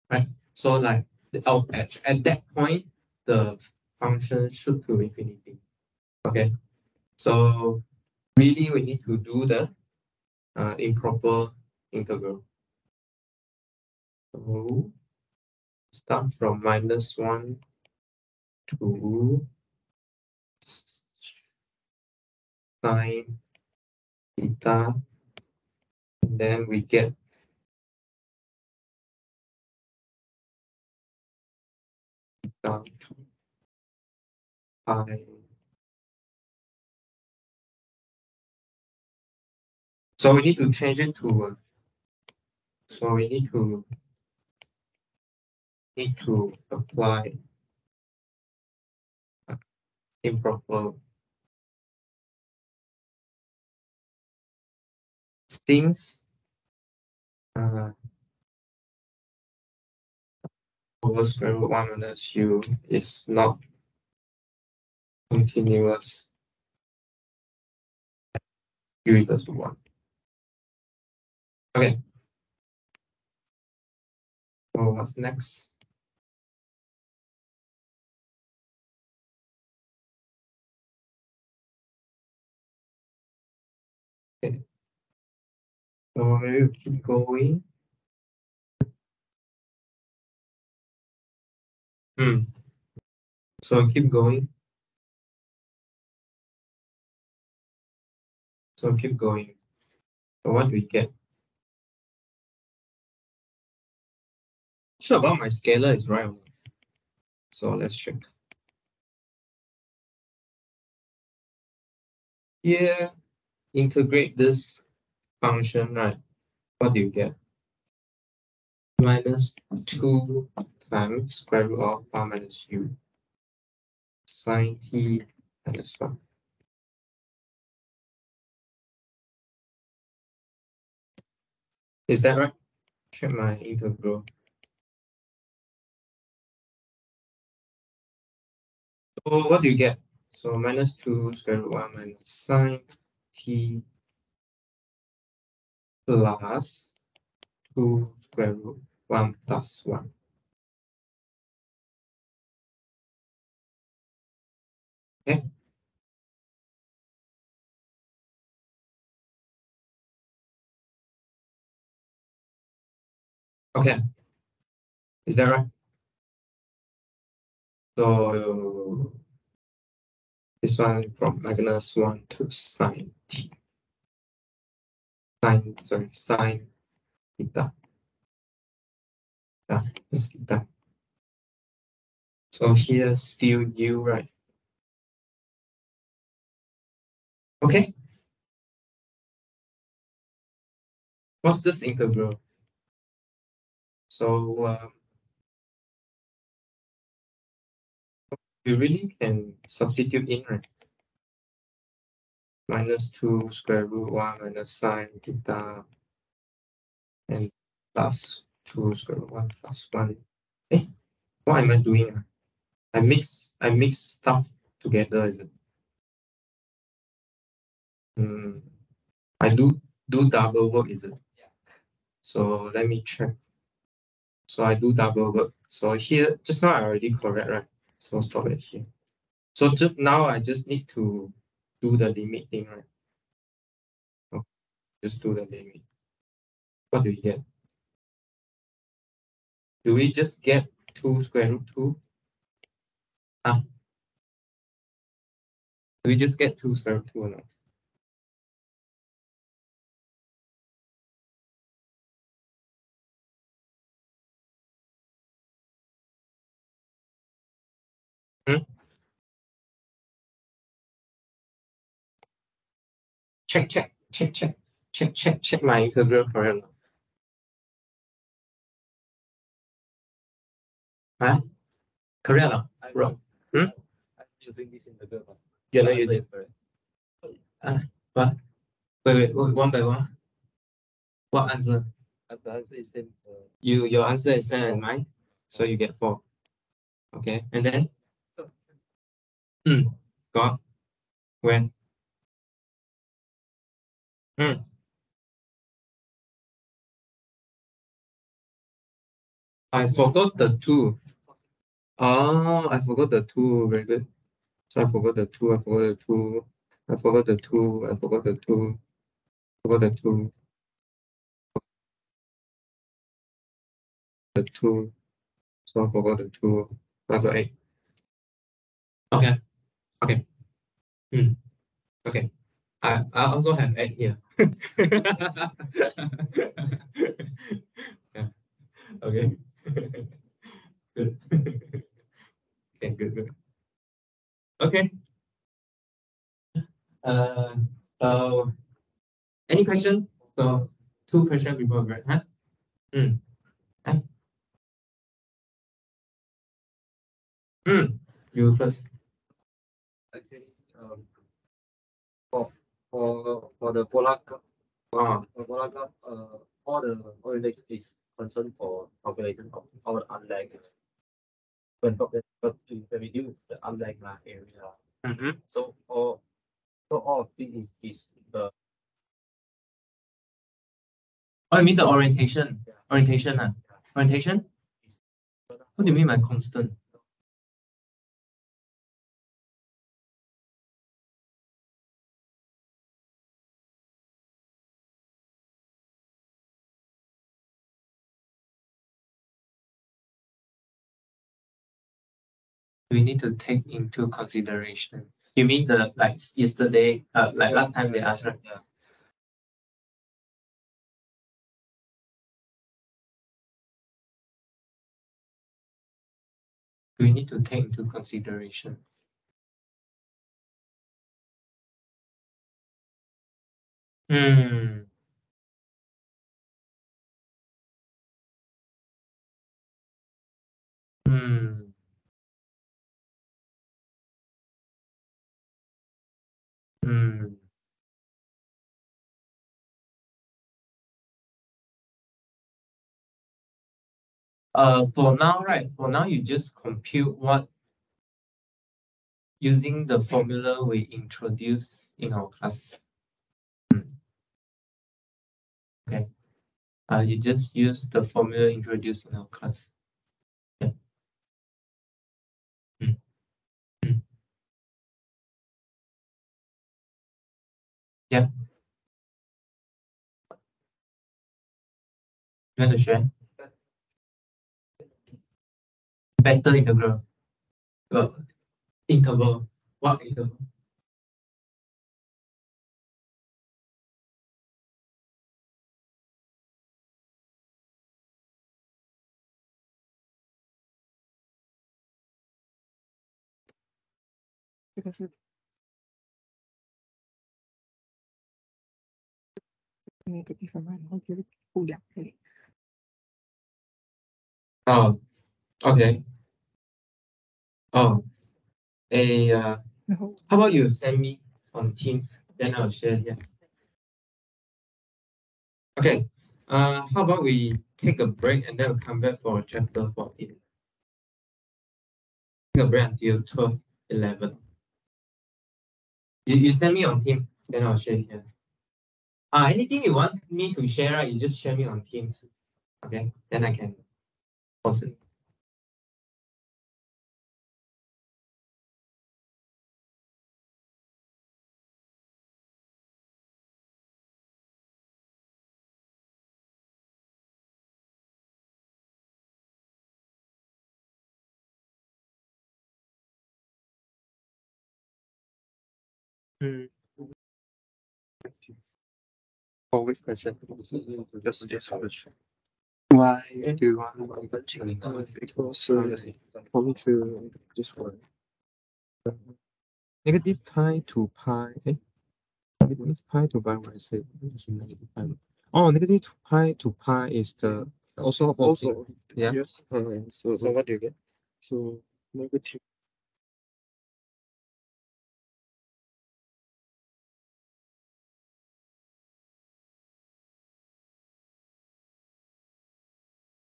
Right? So like at that point, the function should to infinity. Okay? So really we need to do the improper integral. So start from minus 1 to sine theta, and then we get down to pi. So we need to change it to so we need to apply improper things over square root 1 minus u is not continuous u equals to 1. Okay. So what's next? Okay. So maybe we keep going. So keep going. So keep going. So what do we get? Sure about my scalar is right or not? So let's check. Here, integrate this function, right? What do you get? Minus 2 times square root of 1 minus u sine t minus 1. Is that right? Check my integral. So what do you get? So minus 2 square root 1 minus sine t plus 2 square root 1 plus 1. Okay. Okay. Is that right? So this one from -1 to sine t. Sine theta. That's theta. So here still u, right? Okay. What's this integral? So we really can substitute in, right? -2 square root 1 minus sine theta and plus 2 square root 1 plus 1. What am I doing? I mix stuff together, is it? I do double work, is it? Yeah. So let me check. So I do double work. So here, just now I already correct, right? So stop it here. So just now I just need to do the limit thing, right? Okay, just do the limit. What do we get? Do we just get 2 square root 2? Do we just get 2 square root 2 or not? Check my integral correct. Huh? Correct or not? Wrong. I'm using this integral. But You're not the answer using. is correct. What? Wait, one by one. What answer? The answer is same. Your answer is same as mine, so you get 4. Okay, and then got when I forgot the 2. Oh, I forgot the 2. Very good. So I forgot the 2. I forgot the 2. I forgot the 2. I forgot the 2. Forgot the 2. The 2. So I forgot the 2. I got 8. Okay. Okay. Okay. I also have 8 here. Yeah. Okay. Good. Okay, good. Okay. So any question? So 2 questions before, right? Huh? Huh? You first. Actually, for the polar graph, Oh, all the orientation is concerned for calculation of our unlagged. When we do the unlagged area, so all of this is the. Oh, you mean the orientation? Orientation, Orientation? What do you mean by constant? We need to take into consideration. You mean the like yesterday, like last time they asked, right? Yeah. We need to take into consideration. Hmm. Hmm. Hmm. For now, right? For now, you just compute what using the formula we introduced in our class. Okay. you just use the formula introduced in our class. Yeah. Mm. Mm. Yeah. You want to share? Vector integral. Interval. What interval? Oh, okay. Oh, how about you send me on Teams, then I'll share here. Okay. How about we take a break and then we'll come back for chapter 14. Take a break until 12:11. You send me on Teams, then I'll share here. Anything you want me to share, right? You just share me on Teams. Okay, then I can pause it. For which question? Just this question. Why do you want because come to this one. Negative pi to pi. Negative pi to pi, what I said is negative pi. Oh, negative pi to pi is the also yeah. Yes. So what do you get? So negative.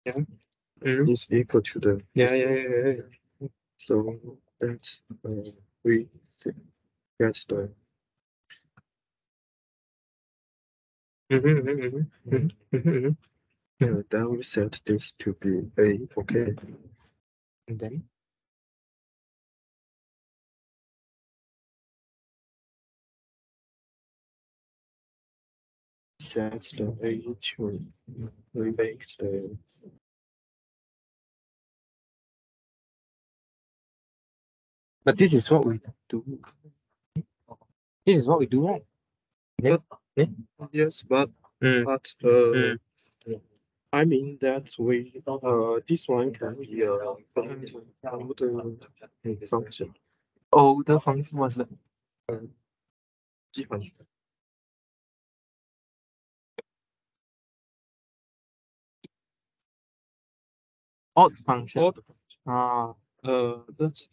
Yeah. Is equal to the yeah. So that's we that's the yeah, then we set this to be A, okay. And then set the A to remake the but this is what we do. This is what we do, right? Yeah. Yes, but I mean that we this one can be a older function. Older function was the 基本 odd function. That's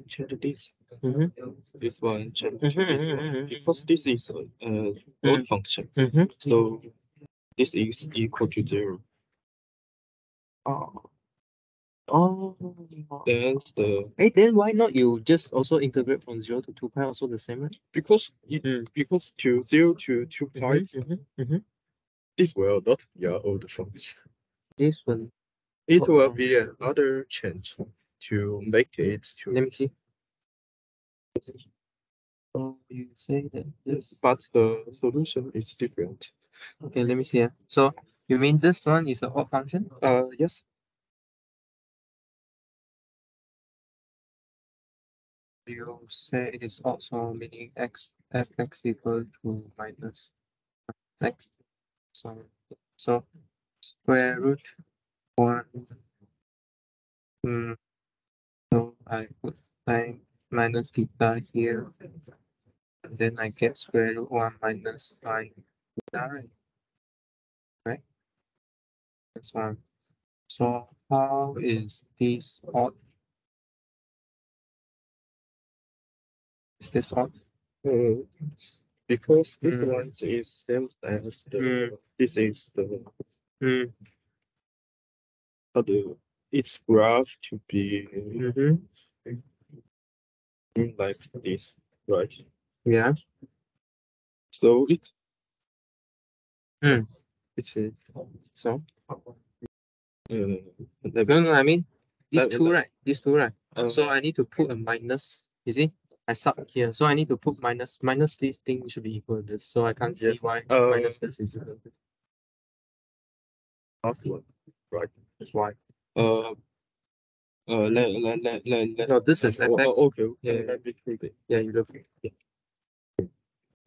change this. This one change because this is odd function. So this is equal to 0. That's the. Then why not you just also integrate from 0 to 2 pi also the same, right? Because because to 0 to 2 pi, this will not be an old function. This one. It will be another change to make it to. Let me see. Oh, you say that yes, but the solution is different. Okay, let me see. So you mean this one is an odd function? Yes. You say it is also meaning fx equal to minus x. So square root 1. So I put minus theta here, and then I get square root 1 minus theta, right? That's one. So how is this odd? Is this odd? Because this one is same as the this is the But its graph to be like this, right? Yeah. So it It's so. No, No, I mean these That- two, that- right? These two, right? Oh. So I need to put a minus. You see, I sub here, so I need to put minus. Minus this thing should be equal to this. So I can't see Yes. why minus this is equal to this. last one, right? Why? Let No, this is oh, effect. okay. Yeah. Let me prove it. Yeah, you look.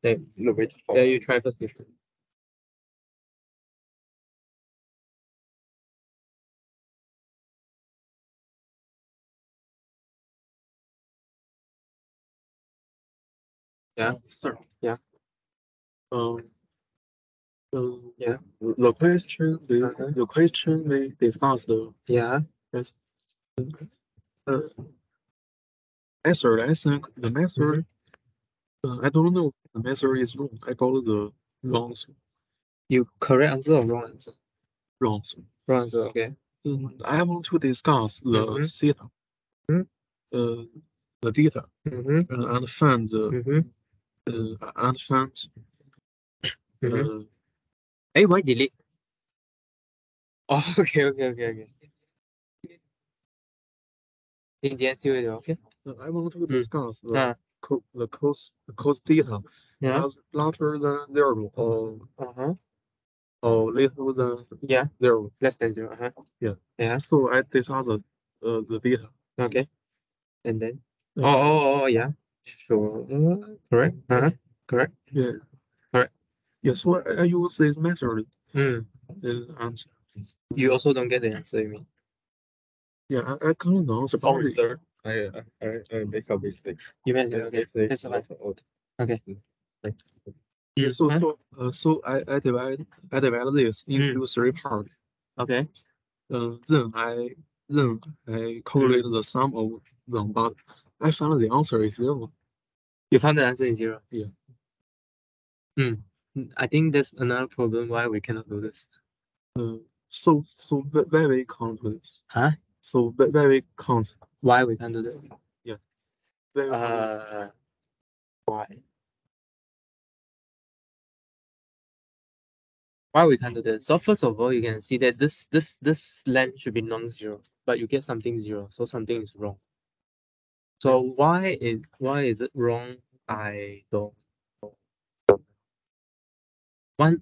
Yeah. No, wait. Yeah, you try first. Yeah. Sir. Yeah. Yeah. The question we discussed. Yeah. Yes. Answer. I think the method. I don't know. The method is wrong. I got the wrong answer. You correct answer or wrong answer? Wrong answer. Wrong answer. Okay. I want to discuss the theta. The theta. And find the and find. Hey, why delete? Oh, okay. In the end, still okay. I want to discuss the cos theta. Yeah. Larger than 0 or little than Yeah. 0. Less than 0. Yeah. Yeah. So I discuss the theta. Okay. And then. Oh, yeah. Sure. Correct. Correct. Yeah. Correct. Yeah. So I use this method. And you also don't get the answer, you mean? Yeah, I can't answer. Sorry, sir. I make a mistake. You meant okay. That's fine. Okay. Yeah, so I divide this into 3 parts. Okay. Then I calculate the sum of them, but I found the answer is 0. You found the answer is 0. Yeah. I think there's another problem why we cannot do this. So where we count this? Huh? So where we count? Why we can't do that? Yeah. Where we count? Why? Why we can't do this? So first of all, you can see that this length should be non-zero, but you get something 0, so something is wrong. So why is it wrong? I don't know. One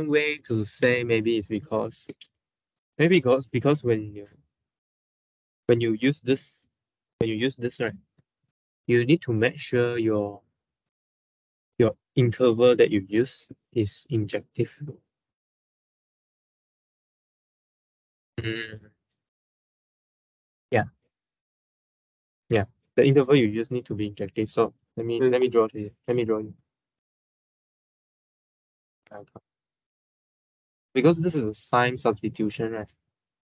way to say maybe is because when you use this right, you need to make sure your interval that you use is injective. Yeah. The interval you use need to be injective. So let me draw to you. Let me draw you. Because this is a sign substitution, right?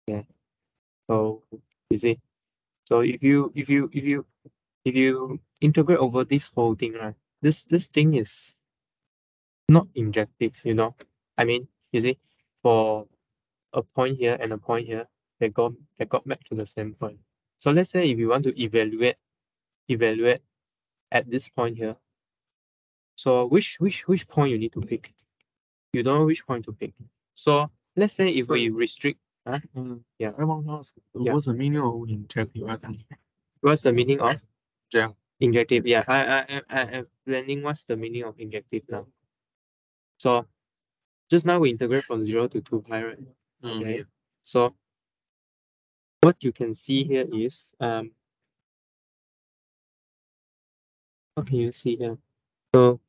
Yeah. So you see, so if you integrate over this whole thing, right? This thing is not injective, you know. I mean, you see, for a point here and a point here, they got back to the same point. So let's say if you want to evaluate at this point here. So which point you need to pick? You don't know which point to pick. So let's say if we restrict, Yeah. I want to ask, what's the meaning of injective? What's the meaning of injective? Yeah, I'm learning what's the meaning of injective now. So just now we integrate from 0 to 2 pi, right? Okay. So what you can see here is what can you see here? So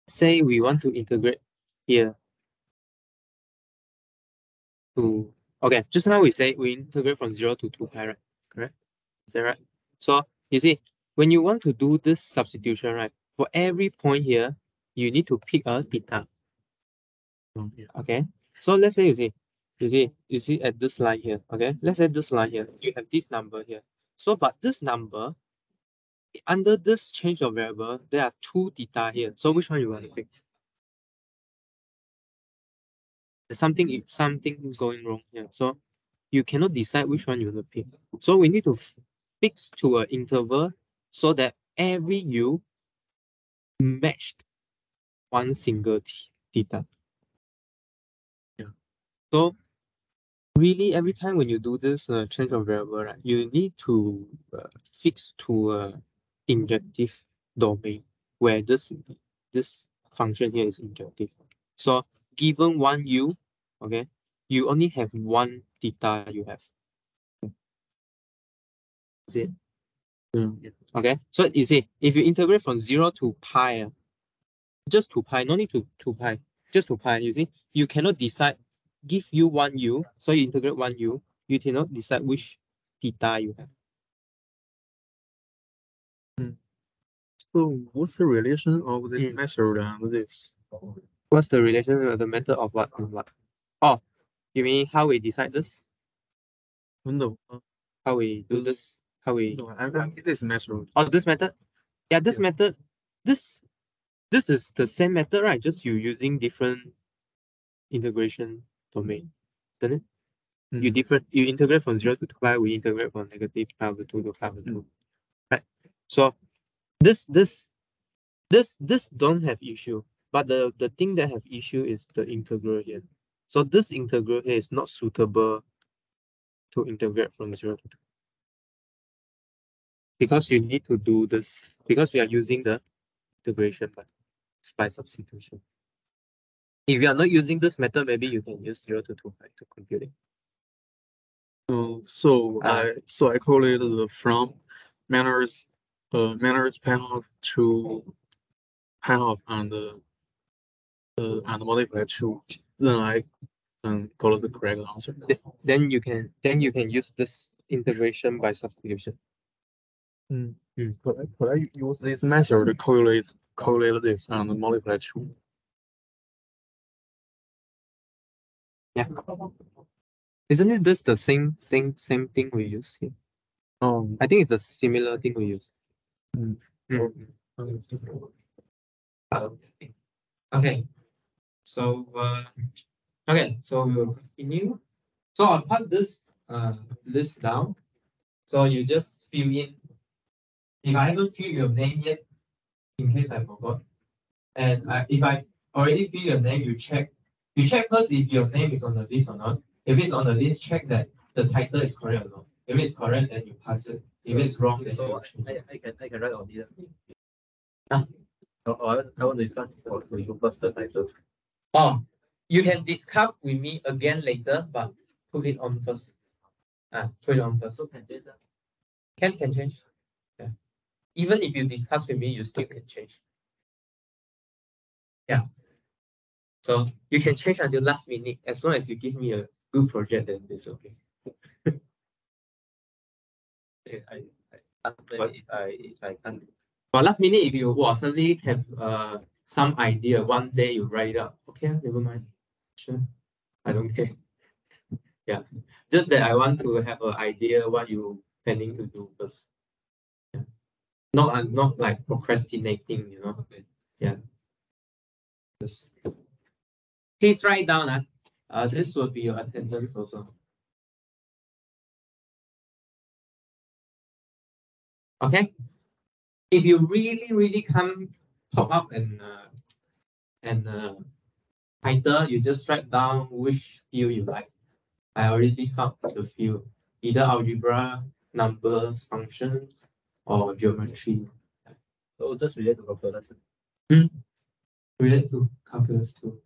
say we want to integrate here to just now we say we integrate from 0 to 2 pi, right? Correct? Is that right? So you see, when you want to do this substitution, right? For every point here, you need to pick a theta. Okay. So let's say you see at this line here. Okay. Let's say this line here, you have this number here. So but this number under this change of variable, there are 2 theta here. So which one you want to pick? There's something going wrong here. So you cannot decide which one you want to pick. So we need to fix to an interval so that every u matched one single theta. Yeah. So really, every time when you do this change of variable, right, you need to fix to a injective domain where this function here is injective. So given one u, okay, you only have one theta you have. Is it? Okay, so you see, if you integrate from 0 to pi, just to pi, no need to pi, just to pi, you see, you cannot decide, give you one u, so you integrate one u, you cannot decide which theta you have. So what's the relation of the method and this? What's the relation of the method of what and what? Oh, you mean how we decide this? No, How we do this? How we... no, I mean this method. Oh, this method? Yeah, this method, this is the same method, right? Just you using different integration domain, isn't it? You integrate from 0 to 2 pi, we integrate from negative pi over 2 to pi over 2. Right? So this don't have issue, but the thing that have issue is the integral here. So this integral here is not suitable to integrate from 0 to 2. Because you need to do this, because you are using the integration by substitution. If you are not using this method, maybe you can use 0 to 2 pi to compute it. So I correlate from manners path to path and multiply 2. Then I got the correct answer. Then you can use this integration by substitution. Could I use this method to correlate this and multiply 2? Yeah. Isn't it this the same thing we use here? I think it's the similar thing we use. Okay. So okay, so we will continue. So I'll put this list down. So you just fill in. If I haven't filled your name yet, in case I forgot, and if I already fill your name, you check. You check first if your name is on the list or not. If it's on the list, check that the title is correct or not. If it's correct, then you pass it. If it's wrong, then you change it. I can write on here. Ah. I want to discuss to you first the title. Oh, you can discuss with me again later, but put it on first. Put it on first. So can change. Can change. Yeah. Even if you discuss with me, you still can change. Yeah. So you can change until last minute. As long as you give me a good project, then it's okay. If I can. But last minute, if you suddenly have some idea, one day you write it up. Okay, never mind. Sure. I don't care. Yeah. Just that I want to have an idea what you planning to do first. Yeah. Not like procrastinating, you know. Yeah. Just please write down. This will be your attendance also. Okay. If you really can't pop up and title, you just write down which field you like. I already solved the field, either algebra, numbers, functions, or geometry. So just relate to calculus. Relate to calculus too.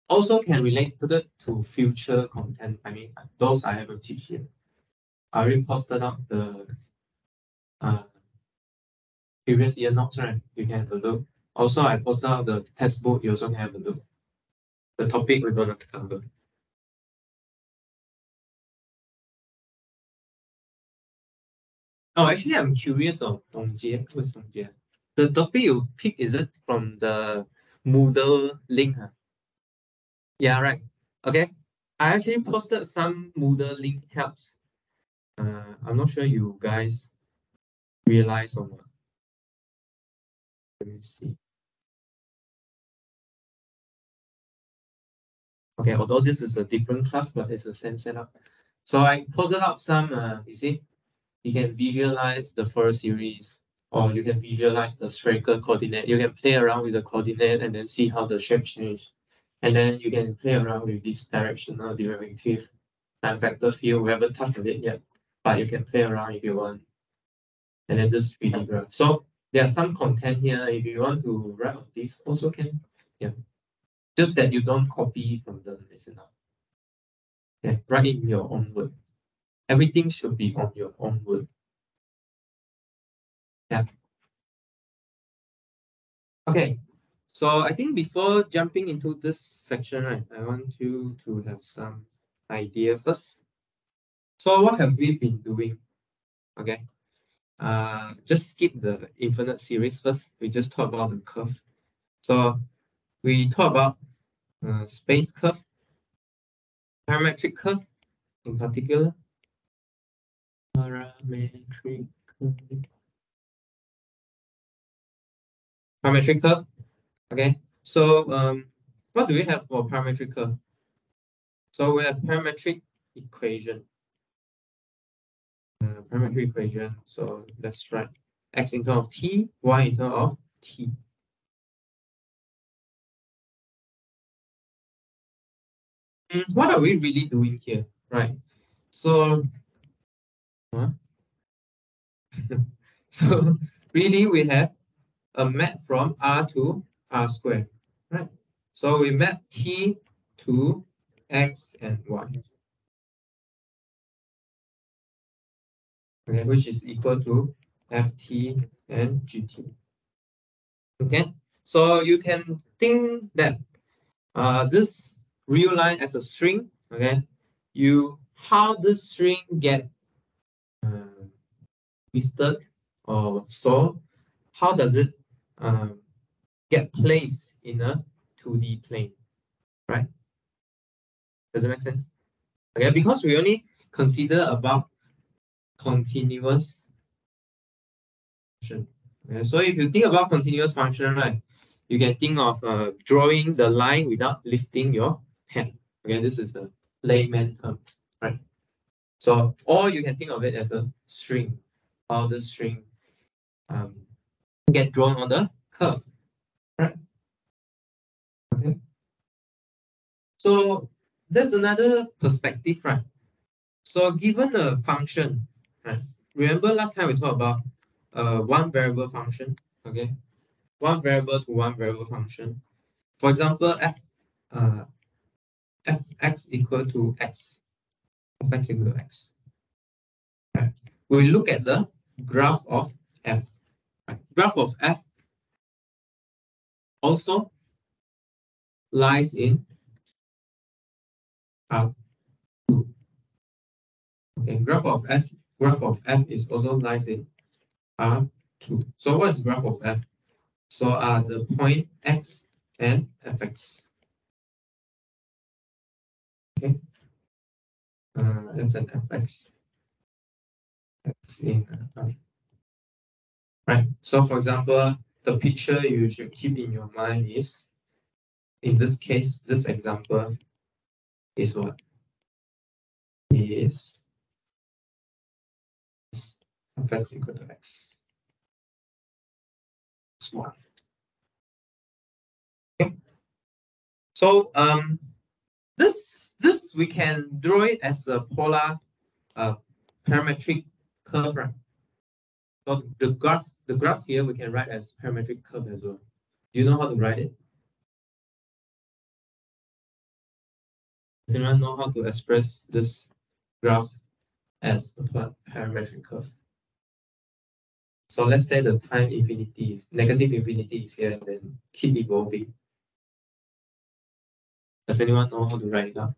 Also can relate to future content. I mean, those I haven't teach yet. I already posted up the previous year notes, right? You can have a look. Also, I posted out the textbook. You also can have a look. The topic we're gonna cover. Oh, actually, I'm curious of Dongjie. Who's Dongjie? The topic you pick, is it from the Moodle link? Yeah, right. Okay. I actually posted some Moodle link helps. I'm not sure you guys realize or not. Let me see. Okay, although this is a different class, but it's the same setup. So I posted up some, you see, you can visualize the first series, or you can visualize the spherical coordinate. You can play around with the coordinate and then see how the shape change. And then you can play around with this directional derivative and vector field. We haven't touched on it yet, but you can play around if you want. And then this 3D graph. So there are some content here. If you want to write on this, also can. Yeah. Just that you don't copy from them is enough. Yeah, write in your own word. Everything should be on your own word. Yeah. Okay. So I think before jumping into this section, right, I want you to have some idea first. So what have we been doing? Okay. Just skip the infinite series first. We just talk about the curve. So we talk about space curve, parametric curve in particular. Parametric curve. Okay. So what do we have for parametric curve? So we have parametric equation. Parametric equation. So let's write x in terms of t, y in terms of t. What are we really doing here, right? So, so really we have a map from R to R squared, right? So we map t to x and y, okay, which is equal to ft and gt. Okay, so you can think that this real line as a string, okay, how this string get twisted or so, how does it get placed in a 2D plane, right? Does it make sense? Okay, because we only consider about continuous function. Okay, so if you think about continuous function, right, you can think of drawing the line without lifting your hand. Okay, this is the layman term, right? So, or you can think of it as a string, how the string get drawn on the curve, right? Okay. So there's another perspective, right? So given a function, right? Remember last time we talked about one variable function, okay? One variable to one variable function. For example, fx equal to x, fx equal to x. Right? We look at the graph of f. Right? Graph of f also lies in R2. Okay, graph of f is also lies in R2. So what is graph of f? So are the point x and fx. Okay, f and fx. X in R. Right. So for example, the picture you should keep in your mind is, in this case, this example is what? Is fx equal to x. Small. Okay. So this we can draw it as a polar parametric curve, right? So the graph here we can write as parametric curve as well. Do you know how to write it? Does anyone know how to express this graph as a parametric curve? So let's say the time infinity is negative infinity is here and then keep evolving. Does anyone know how to write it down?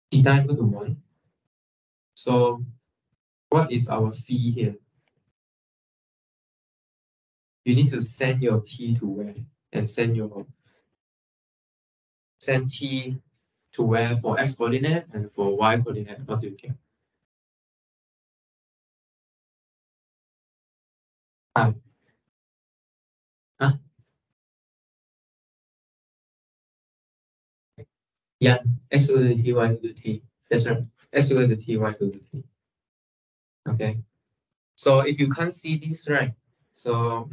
Theta equal to 1. So what is our phi here? You need to send your t to where? And send t to where for x coordinate and for y coordinate? What do you think? Time. Yeah, x equal to t, y equal to t. That's right. X equal to t, y equal to t. Okay. So if you can't see this, right? So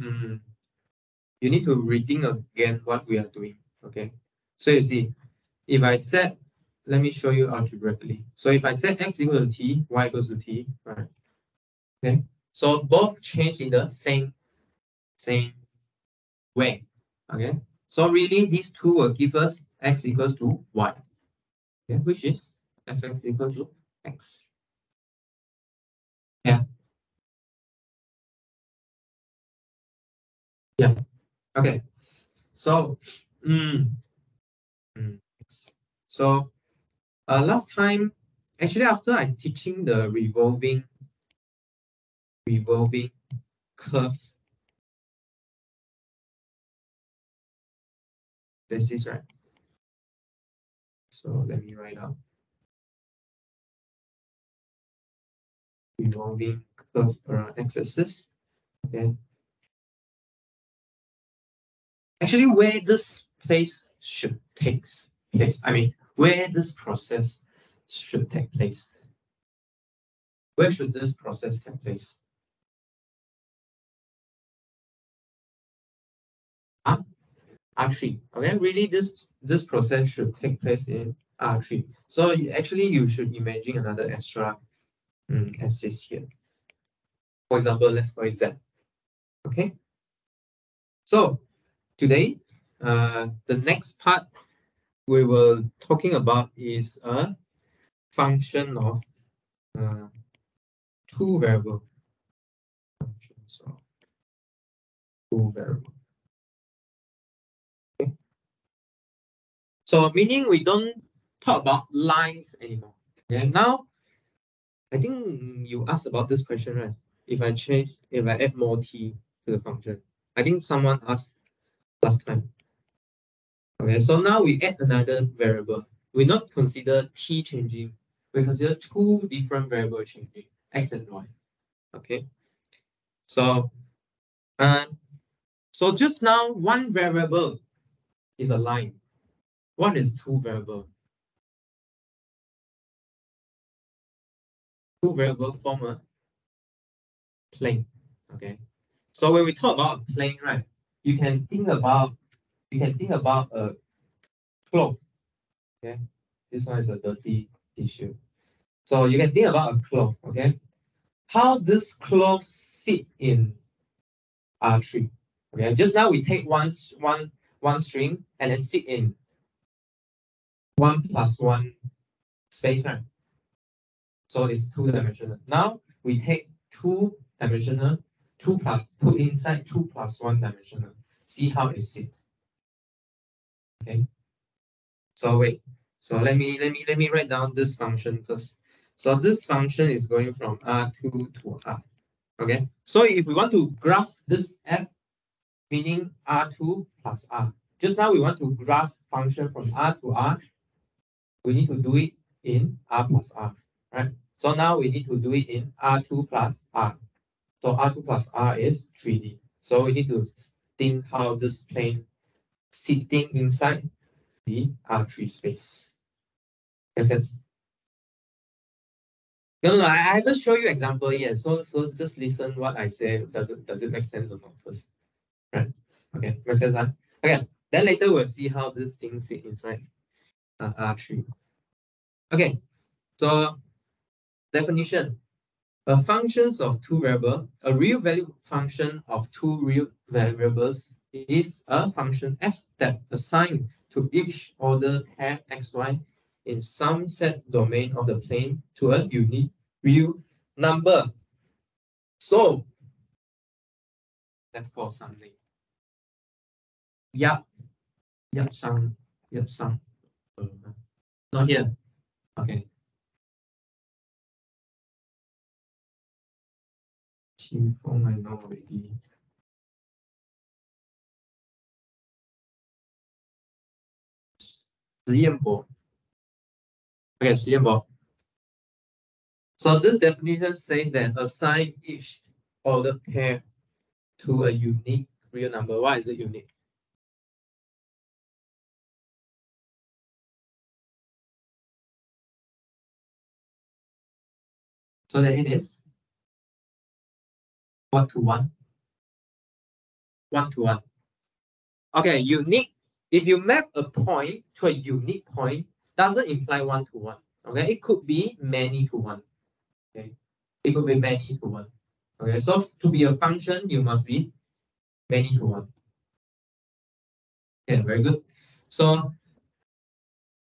you need to rethink again what we are doing. Okay. So you see, if I set, let me show you algebraically. So if I set x equal to t, y equals to t, right? Okay. So both change in the same way. Okay. So really these two will give us x equals to y. Okay, which is fx equal to x. Yeah. Yeah. Okay. So so last time, actually after I teaching the revolving curve, this is right. So let me write out revolving curve around x-axis. Okay. Actually, where this place should take place, I mean, where this process should take place. Where should this process take place? R3. Okay, really this process should take place in R3. So actually you should imagine another extra axis here. For example, let's call it Z. Okay. So today, the next part we were talking about is a function of two variable. Functions of two variable. Okay. So meaning we don't talk about lines anymore. Okay. Now, I think you asked about this question, right? If I add more t to the function, I think someone asked last time. Okay, so now we add another variable. We not consider t changing. We consider two different variables changing, x and y. Okay, so so just now one variable is a line. What is two variable? Two variable form a plane. Okay, so when we talk about plane, right, you can think about a cloth. Okay, this one is a dirty tissue. So you can think about a cloth. Okay, how this cloth sit in R3. Okay, just now we take one string and then sit in 1+1 space, right? So it's two-dimensional. Now we take two-dimensional, put inside 2+1 dimensional. See how it sit. Okay. So wait. So let me write down this function first. So this function is going from R2 to R. Okay. So if we want to graph this f, meaning R2 plus R. Just now we want to graph function from R to R. We need to do it in R plus R, right? So now we need to do it in R2 plus R. So R2 plus R is 3D. So we need to think how this plane sitting inside the R3 space. Make sense? No, I haven't show you example yet. So just listen what I say. Does it make sense or not first? Right? Okay, makes sense, huh? Okay, then later we'll see how this thing sit inside R3. Okay, so definition. Functions of two variables. A real value function of two real variables is a function f that assigns to each order pair xy in some set domain of the plane to a unique real number. So let's call something. Yep, some. Not here. Okay. Phone I know already. Okay, 实验簿. So this definition says that assign each order pair to a unique real number. Why is it unique? So that it is 1 to 1. 1 to 1. Okay, unique. If you map a point to a unique point, doesn't imply 1 to 1. Okay, it could be many to 1. Okay, it could be many to 1. Okay, so to be a function, you must be many to 1. Okay, very good. So,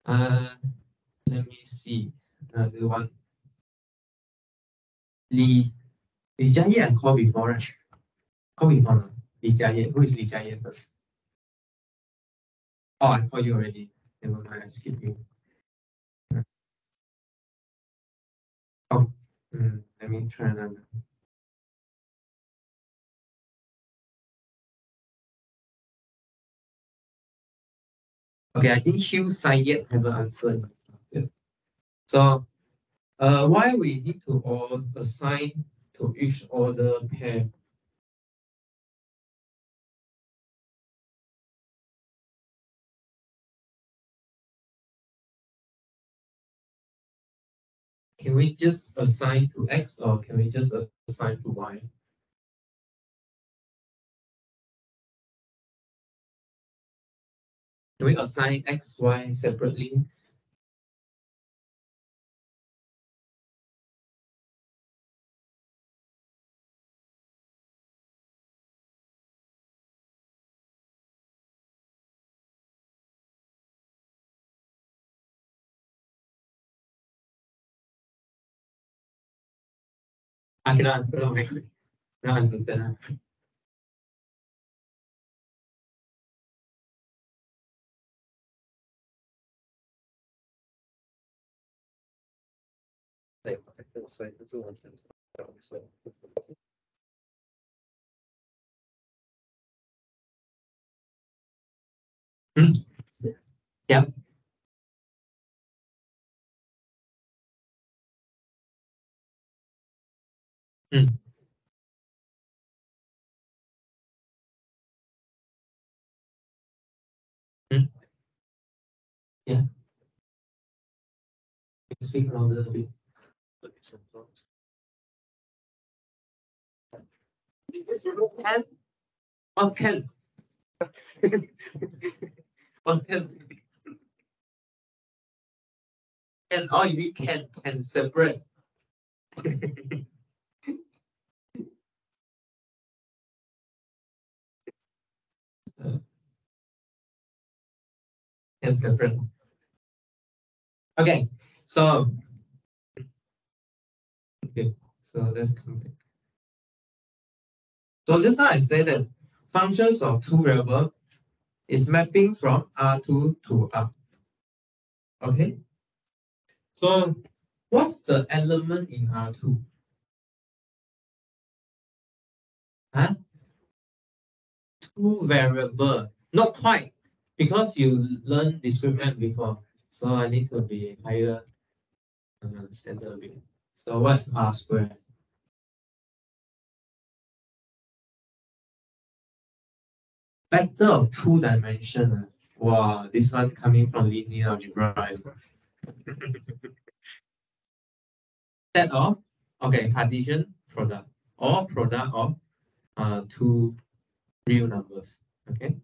let me see another one. Li Jiaye I call before, right? Call before, no? Li Jiaye. Who is Li Jiaye first? Oh, I call you already. Never mind, I skip you. Oh, let me try another. Okay, I think Hugh Syed haven't answered. So, why we need to all assign to each order pair? Can we just assign to X or can we just assign to Y? Can we assign X, Y separately? I cannot answer. No, actually. Cannot answer that. Hmm. Yeah. Hmm. Hmm. Yeah. Speak louder a bit. Can? What can? What can? Can? Oh, you need can separate. Can separate. Okay. So okay. So let's come back. So just now I said that functions of two variables is mapping from R2 to R. Okay. So what's the element in R2? Huh? Two variable. Not quite. Because you learned discriminant before. So I need to be higher standard a bit. So what's R squared? Vector of two dimension. Wow, this one coming from linear algebra. Set of Cartesian product or product of two real numbers. Okay.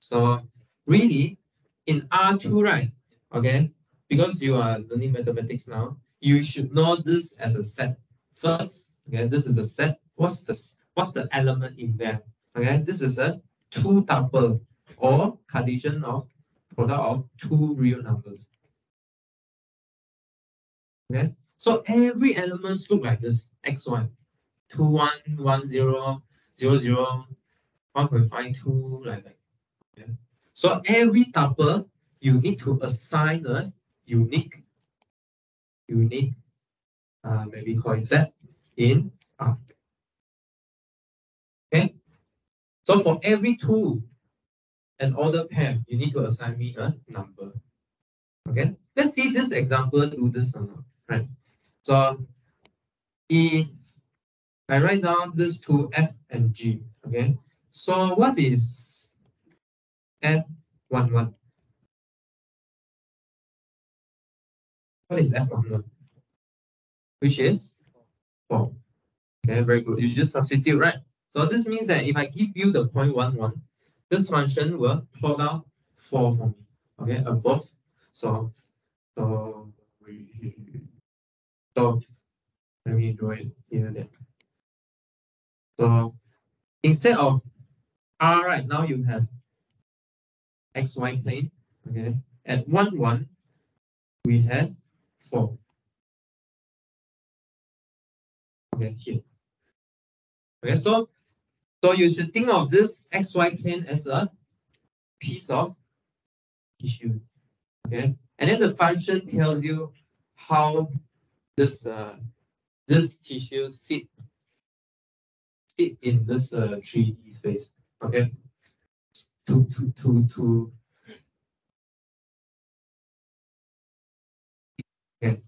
So really in R2, right? Okay, because you are learning mathematics now, you should know this as a set first. Okay, this is a set. What's the element in there? Okay, this is a two tuple or Cartesian of product of two real numbers. Okay, so every element look like this x1, 2, 1, 1, 0, 0, 0, 1.52, like that. Okay. So every tuple you need to assign a unique, maybe call it Z in R. Okay. So for every two an order pair, you need to assign me a number. Okay. Let's see this example do this or not. Right. So if I write down this two F and G. Okay. So what is F11? What is F11? Which is 4. Okay, very good. You just substitute, right? So this means that if I give you the 0.11, this function will plot out 4 for me. Okay, above. So let me draw it here then. So instead of R right now, you have XY plane. Okay, at 1, 1, we have 4. Okay, here. Okay, so you should think of this XY plane as a piece of tissue. Okay, and then the function tells you how this tissue sit in this 3D space. Okay, to okay.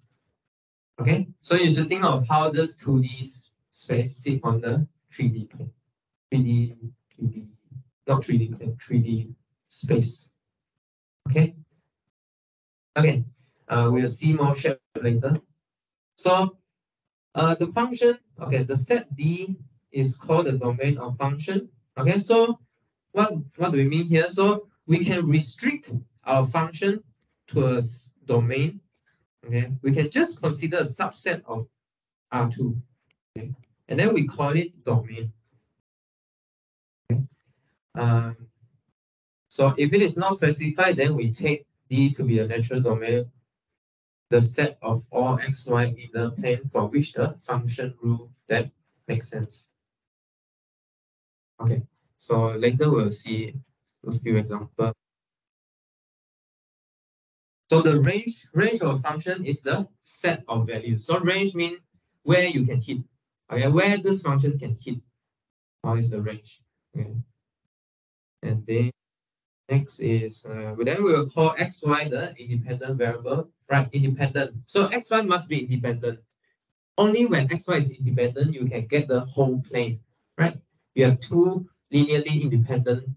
Okay, so you should think of how this 2D space sit on the 3D plane. 3D, not 3D plane, 3D space. Okay. Okay. We'll see more shape later. So the function, okay, the set D is called the domain of function. Okay, so what do we mean here? So we can restrict our function to a domain. Okay, we can just consider a subset of R2. Okay, and then we call it domain. Okay. So if it is not specified, then we take D to be a natural domain, the set of all x, y in the plane for which the function rule that makes sense. Okay, so later we'll see a few examples. So the range of a function is the set of values. So range means where you can hit. Okay, where this function can hit. How is the range? Okay. And then next is then we will call xy the independent variable, right? Independent. So xy must be independent. Only when xy is independent, you can get the whole plane, right? You have two linearly independent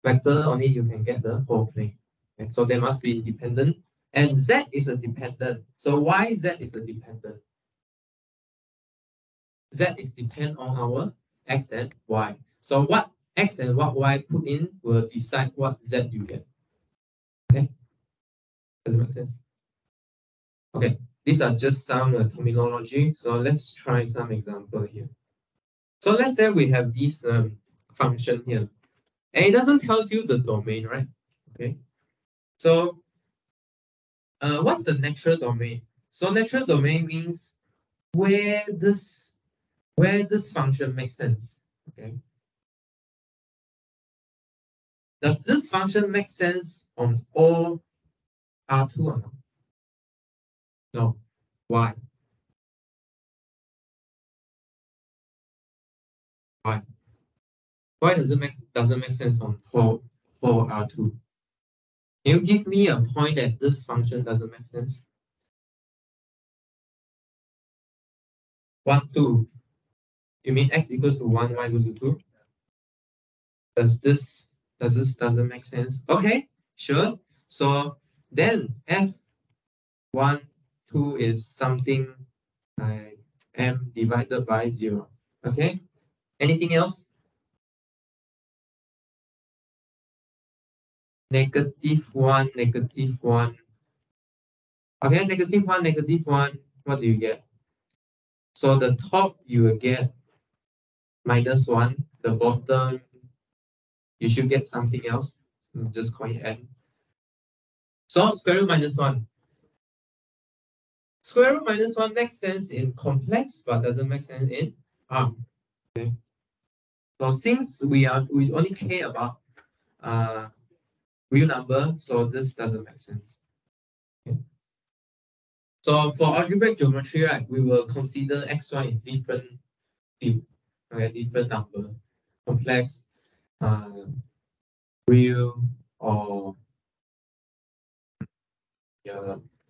vector, only you can get the whole plane. Okay? So they must be independent. And z is a dependent. So why z is a dependent? Z is depend on our x and y. So what x and what y put in will decide what z you get. Okay, does it make sense? Okay, these are just some terminology. So let's try some example here. So let's say we have this function here, and it doesn't tell you the domain, right? Okay, so what's the natural domain? So natural domain means where this function makes sense. Okay, does this function make sense on all R2 or not? No. Why? Why? Why doesn't make sense on whole R2? Can you give me a point that this function doesn't make sense? 1, 2. You mean x equals to 1, y equals to 2? Does this doesn't make sense? Okay, sure. So then f1, 2 is something like m divided by 0. Okay. Anything else? -1, -1. Okay, -1, what do you get? So the top you will get -1, the bottom you should get something else. Just call it n. So square root -1. Square root -1 makes sense in complex, but doesn't make sense in R. Okay. So since we only care about real number, so this doesn't make sense. Okay. So for algebraic geometry, right, we will consider xy in different field, okay, different number, complex, real, or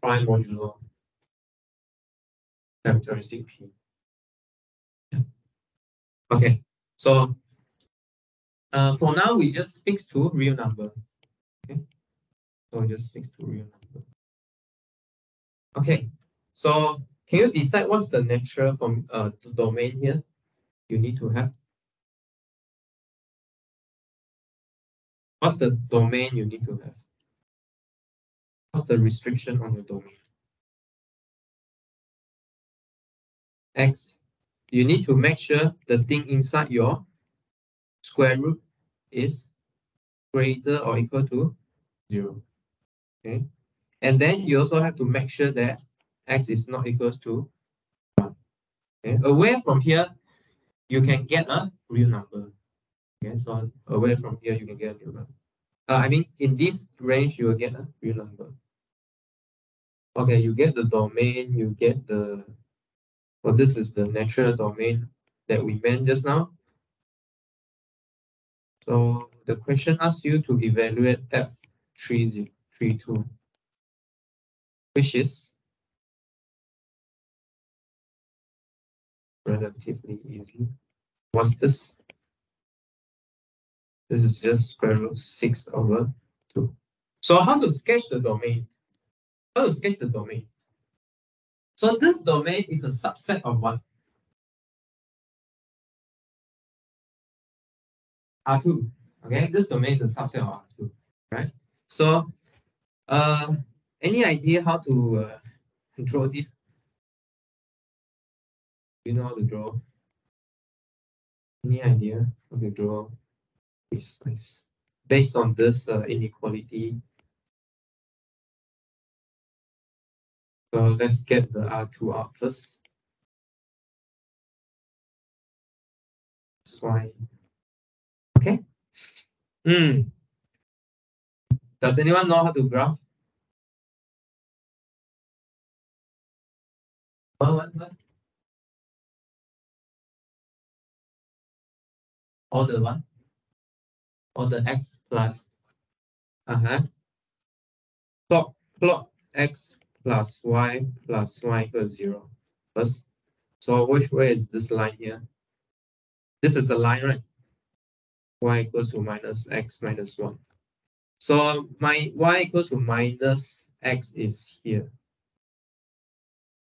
prime modulo characteristic P. Yeah. Okay, so for now we just fix to real number. Okay, so just fix to real number. Okay, so Can you decide what's the natural from domain here? You need to have. What's the domain you need to have? What's the restriction on your domain? X. You need to make sure the thing inside your square root is greater or equal to 0. Okay. And then you also have to make sure that x is not equal to 1. Okay. Away from here, you can get a real number. Okay. So away from here, you can get a real number. I mean, in this range, you will get a real number. Okay, you get the domain, you get the, well, this is the natural domain that we meant just now. So the question asks you to evaluate F332, which is relatively easy. What's this? This is just square root 6/2. So how to sketch the domain? How to sketch the domain? So this domain is a subset of what? R2. Okay, this domain is a subset of R2, right? So any idea how to draw this? You know how to draw? Any idea how to draw precise based on this inequality? So let's get the R2 out first. That's why. Okay. Does anyone know how to graph? What? All the what? All the x plus. Plot x plus y equals 0 first. So which way is this line here? This is a line, right? Y equals to minus x minus 1. So my y equals to minus x is here.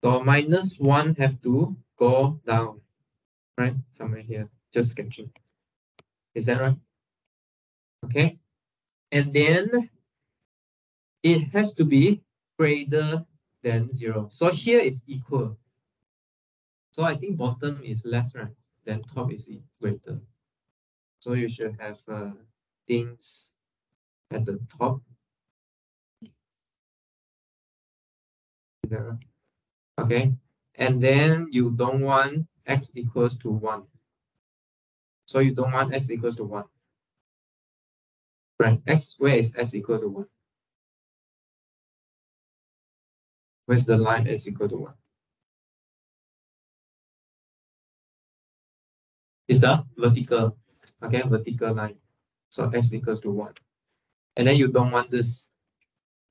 So minus 1 have to go down, right? Somewhere here, just sketching. Is that right? Okay. And then it has to be greater than 0. So here is equal. So I think bottom is less, right? Then top is greater. So you should have things at the top. There. Okay. And then you don't want x equals to 1. So you don't want x equals to 1. Right. Where is x equal to 1? Where's the line x equal to 1? It's the vertical. Okay, vertical line. So x equals to 1. And then you don't want this.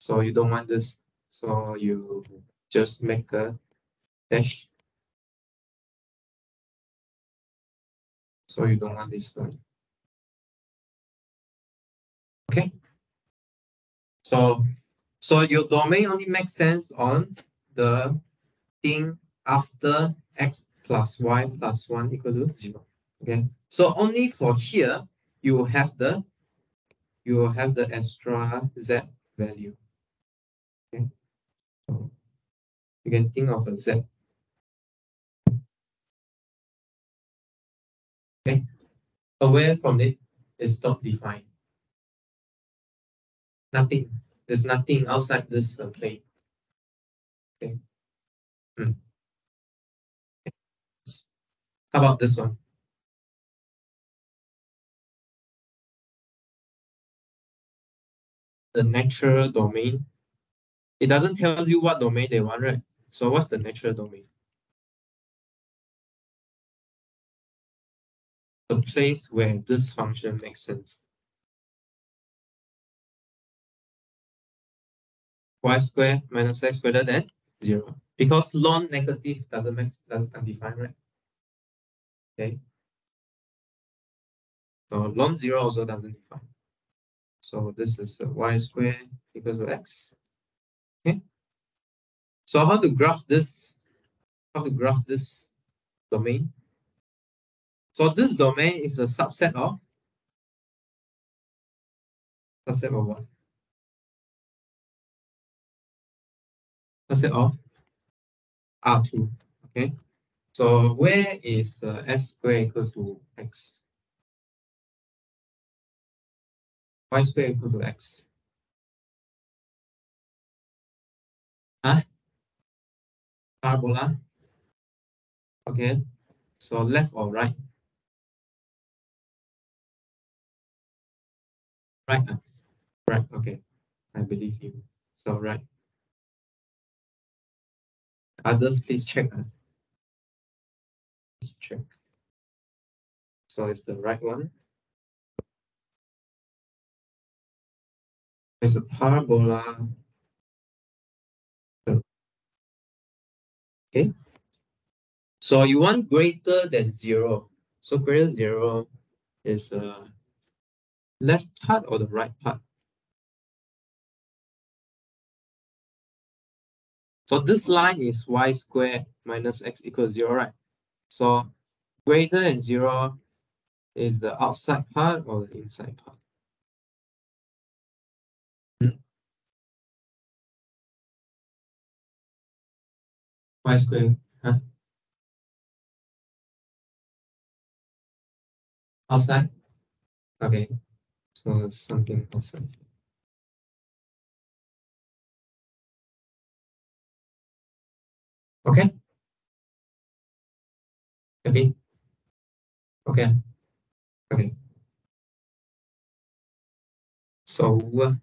So you don't want this. So you just make a dash. So you don't want this line. Okay. So your domain only makes sense on the thing after x plus y plus 1 equal to 0. Okay. So only for here you have the extra z value. Okay. So you can think of a z. Okay. Away from it is not defined. Nothing. There's nothing outside this plane. Okay. How about this one? The natural domain. It doesn't tell you what domain they want, right? So what's the natural domain? The place where this function makes sense. Y squared minus x greater than 0. Because non-negative doesn't define, right? Okay. So non-zero also doesn't define. So this is y squared equals to x. Okay. So how to graph this? how to graph this domain. So this domain is a subset of what? Subset of R2. Okay. So where is S square equal to X? Y square equal to X. Huh? Parabola. Okay. So left or right? Right. Right. Okay. I believe you. So right. Others, please check. Please check. So it's the right one. There's a parabola. Okay. So you want greater than 0. So greater than 0 is left part or the right part? So this line is y squared minus x equals 0, right? So greater than 0 is the outside part or the inside part? Y squared, huh? Outside? Okay, so something outside. Okay? Maybe? Okay. Okay. So,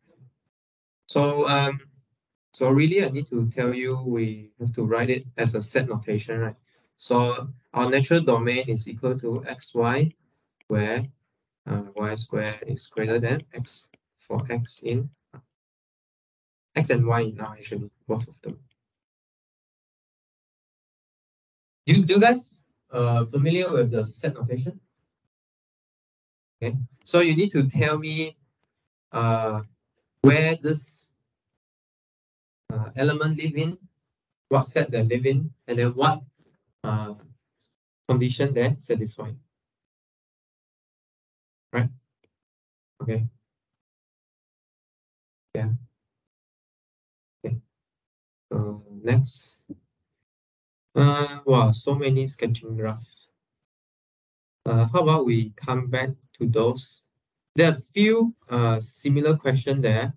so really I need to tell you we have to write it as a set notation, right? So our natural domain is equal to xy, where y squared is greater than x for x in x and y now actually both of them. Do you guys familiar with the set notation? Okay, so you need to tell me where this element live in, what set they live in, and then what condition they satisfy. Right? Okay. Yeah. Okay. Next. Wow, so many sketching graph. How about we come back to those? There's few similar question there.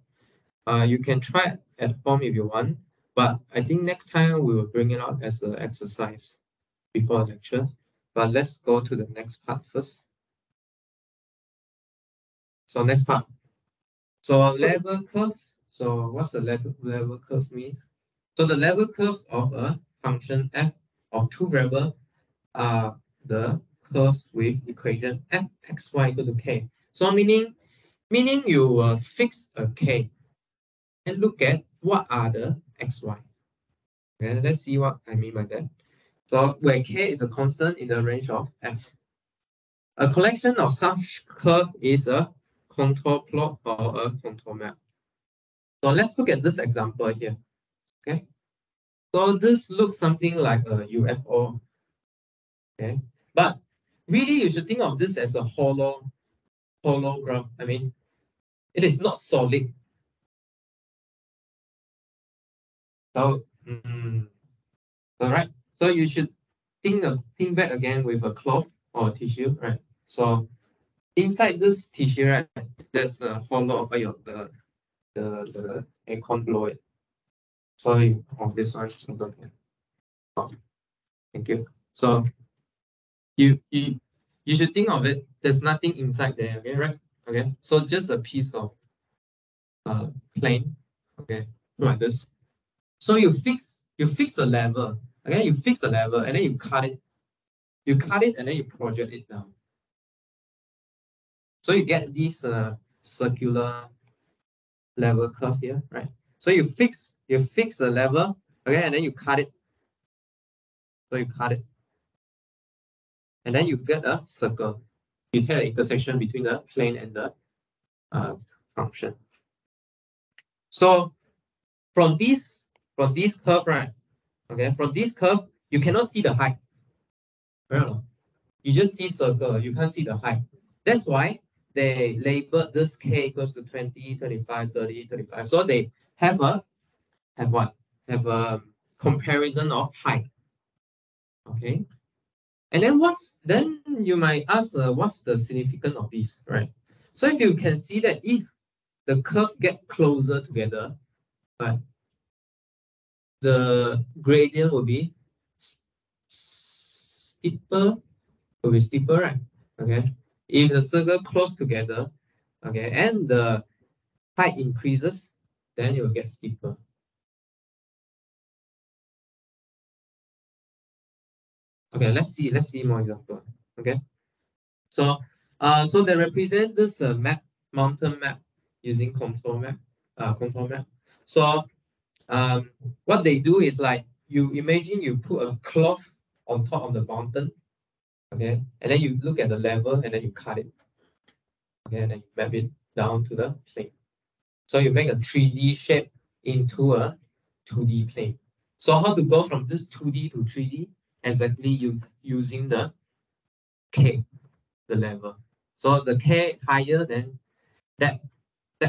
You can try at home if you want, but I think next time we will bring it out as an exercise before lecture. But let's go to the next part first. So next part. So level curves. So what's the level curves means? So the level curves of a function f of two variables are the curves with equation f x y equal to k. So meaning you will fix a k and look at what are the x y. Okay, let's see what I mean by that. So where k is a constant in the range of f. A collection of such curve is a contour plot or a contour map. So let's look at this example here. Okay. So this looks something like a UFO. Okay. But really you should think of this as a hologram. I mean, it is not solid. So all right. So you should think back again with a cloth or a tissue, right? So inside this tissue, right, there's a hollow of the aircon blower. Sorry, of this one. Oh, thank you. So you should think of it. There's nothing inside there. Okay, right? Okay. So just a piece of plane. Okay, like this. So you fix the level. Okay, you fix the level and then you cut it. You cut it and then you project it down. So you get this circular level curve here, right? So you fix the level, okay, and then you cut it. So you cut it, and then you get a circle. You take the intersection between the plane and the function. So from this curve, right? Okay, from this curve, you cannot see the height. Right? You just see circle, you can't see the height. That's why they labeled this k equals to 20, 25, 30, 35. So they have a comparison of height. Okay. And then you might ask what's the significance of this, right? So if you can see that if the curve get closer together, right, the gradient will be steeper, right? Okay. If the circle close together, okay, and the height increases, then it will get steeper. Okay, let's see more example. Okay. So they represent this mountain map using contour map. So what they do is like you imagine you put a cloth on top of the mountain, okay, and then you look at the level and then you cut it, okay, and then you map it down to the plane. So you make a 3D shape into a 2D plane. So how to go from this 2D to 3D? Exactly using the K, the level. So the K higher, then that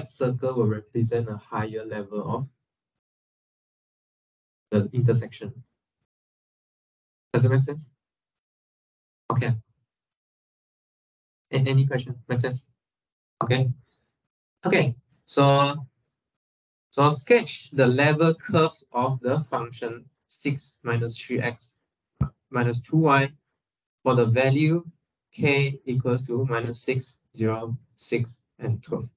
circle will represent a higher level of the intersection. Does it make sense? Okay. Any question? Make sense? Okay. Okay. So sketch the level curves of the function 6 minus 3x minus 2y for the value k equals to minus 6, 0, 6, and 12.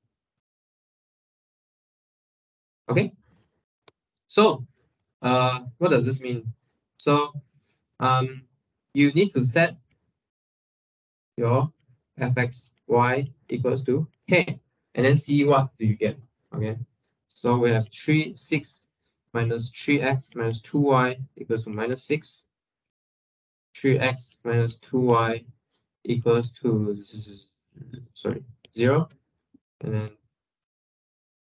Okay. So what does this mean? So you need to set your fxy equals to k and then see what do you get. Okay. So we have 6 minus 3x minus 2y equals to minus 6. 3x minus 2y equals to 0. And then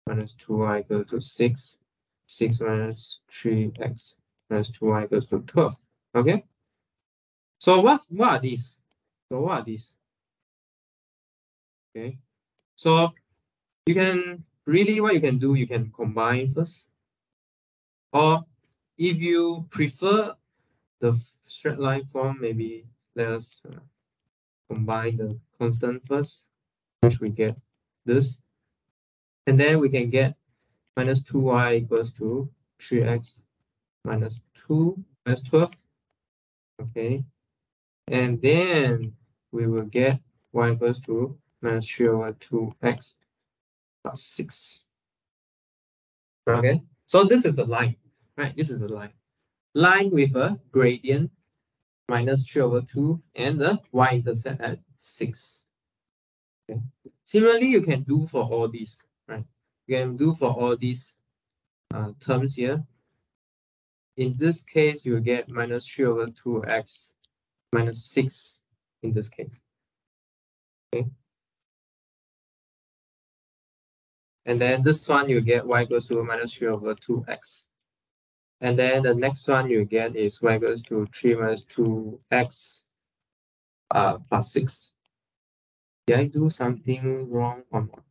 minus 2y equals to 6. 6 minus 3x minus 2y equals to 12. Okay. So what are these? Okay. So you can what you can do, you can combine first. Or if you prefer the straight line form, maybe let us combine the constant first, which we get this. And then we can get minus 2y equals to 3x minus 2 minus 12. Okay. And then we will get y equals to minus 3 over 2x plus 6. Okay. So this is a line, right? This is a line. Line with a gradient minus 3 over 2 and the y-intercept at 6. Okay. Similarly, you can do for all these, right? You can do for all these terms here. In this case, you will get minus 3 over 2x minus 6 in this case. Okay. And then this one, you get y equals to minus 3 over 2x. And then the next one you get is y equals to 3 minus 2x plus 6. Did I do something wrong or not?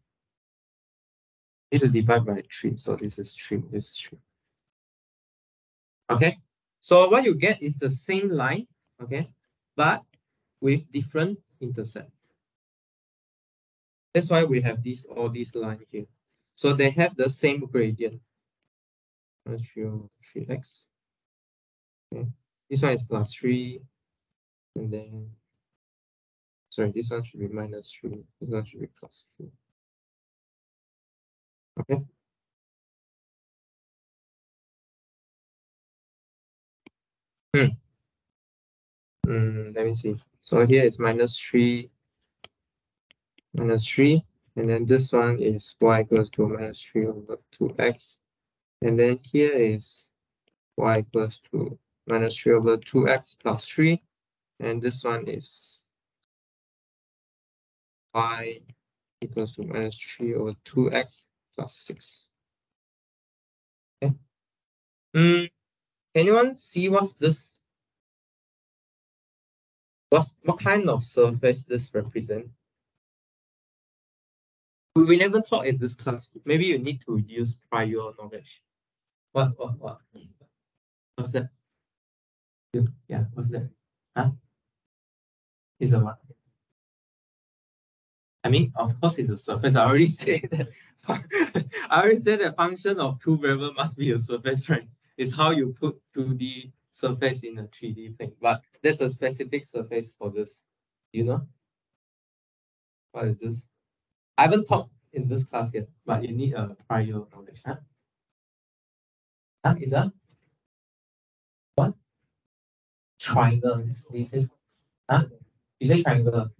Need to divide by 3. So this is 3. This is 3. Okay. So what you get is the same line, okay, but with different intercept. That's why we have all these lines here. So they have the same gradient. Minus 3x. Okay. This one is plus 3. And then, sorry, this one should be minus 3. This one should be plus 3. Okay. Let me see. So here is minus 3, and then this one is y equals to minus 3 over 2x. And then here is y equals to minus 3 over 2x plus 3. And this one is y equals to minus 3 over 2x plus 6. Okay. Can anyone see what's this? What kind of surface this represent? We never taught in this class. Maybe you need to use prior knowledge. What? What's that? Yeah, what's that? Huh? Is a what? I mean, of course, it's a surface. I already said that. I already said the function of two variable must be a surface, right? It's how you put 2D surface in a 3D plane. But there's a specific surface for this. Do you know? What is this? I haven't taught in this class yet, but you need a prior knowledge. Huh? Huh? Is that what? Triangle. You say, huh? You say triangle.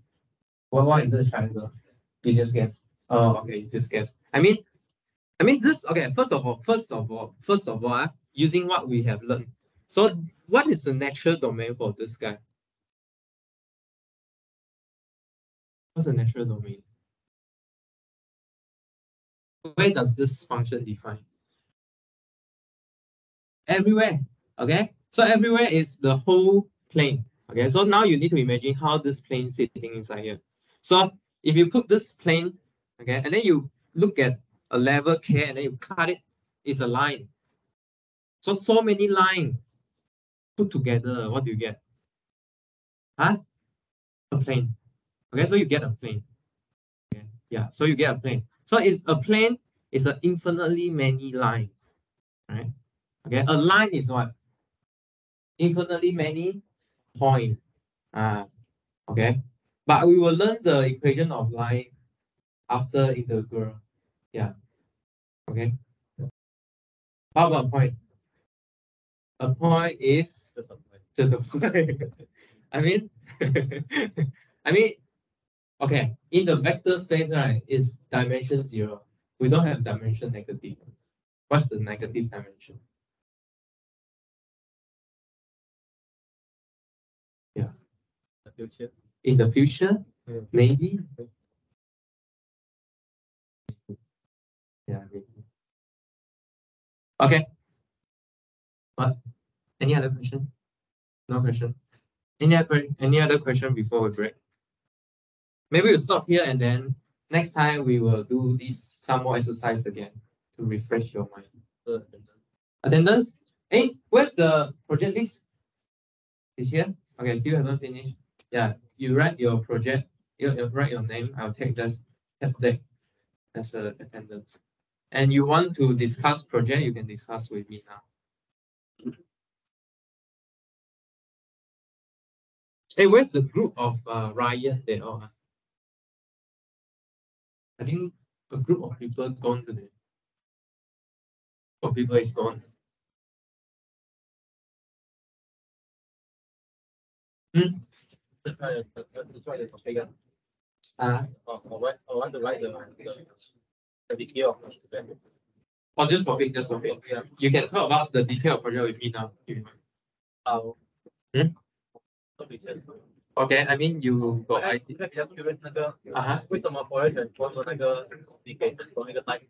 What is the triangle? You just guess. Oh, okay, you just guess. I mean this. Okay, first of all, using what we have learned. So, what is the natural domain for this guy? What's the natural domain? Where does this function define? Everywhere. Okay, so everywhere is the whole plane. Okay, so now you need to imagine how this plane is sitting inside here. So if you put this plane, okay, and then you look at a level K and then you cut it, it's a line. So many lines put together, what do you get? Huh? A plane. Okay, so you get a plane. Okay, yeah, so you get a plane. So it's a plane is an infinitely many lines, right? Okay, a line is what? Infinitely many point. Okay, but we will learn the equation of line after integral. Yeah. Okay. How about point? A point is just a point. I mean, I mean, okay. In the vector space, right, is dimension 0. We don't have dimension negative. What's the negative dimension? Yeah. In the future, maybe. Yeah, maybe. Okay. What? Any other question? No question. Any other question before we break? Maybe we'll stop here and then next time we will do this some more exercise again to refresh your mind. Attendance? Hey, where's the project list? Is here? Okay, still haven't finished. Yeah, you write your project, you write your name, I'll take that as a attendance. And you want to discuss project, you can discuss with me now. Hey, where's the group of Ryan they all? I think a group of people gone today. Of people is gone. That's why the configure. I want to write the detail of the event. or just topic, just topic. Yeah. You can talk about the detail of project with me now. If you want. Okay, I mean you got IT. 比较 curious 那个 Uh-huh. 为什么 foreign 选说那个 application 从那个 type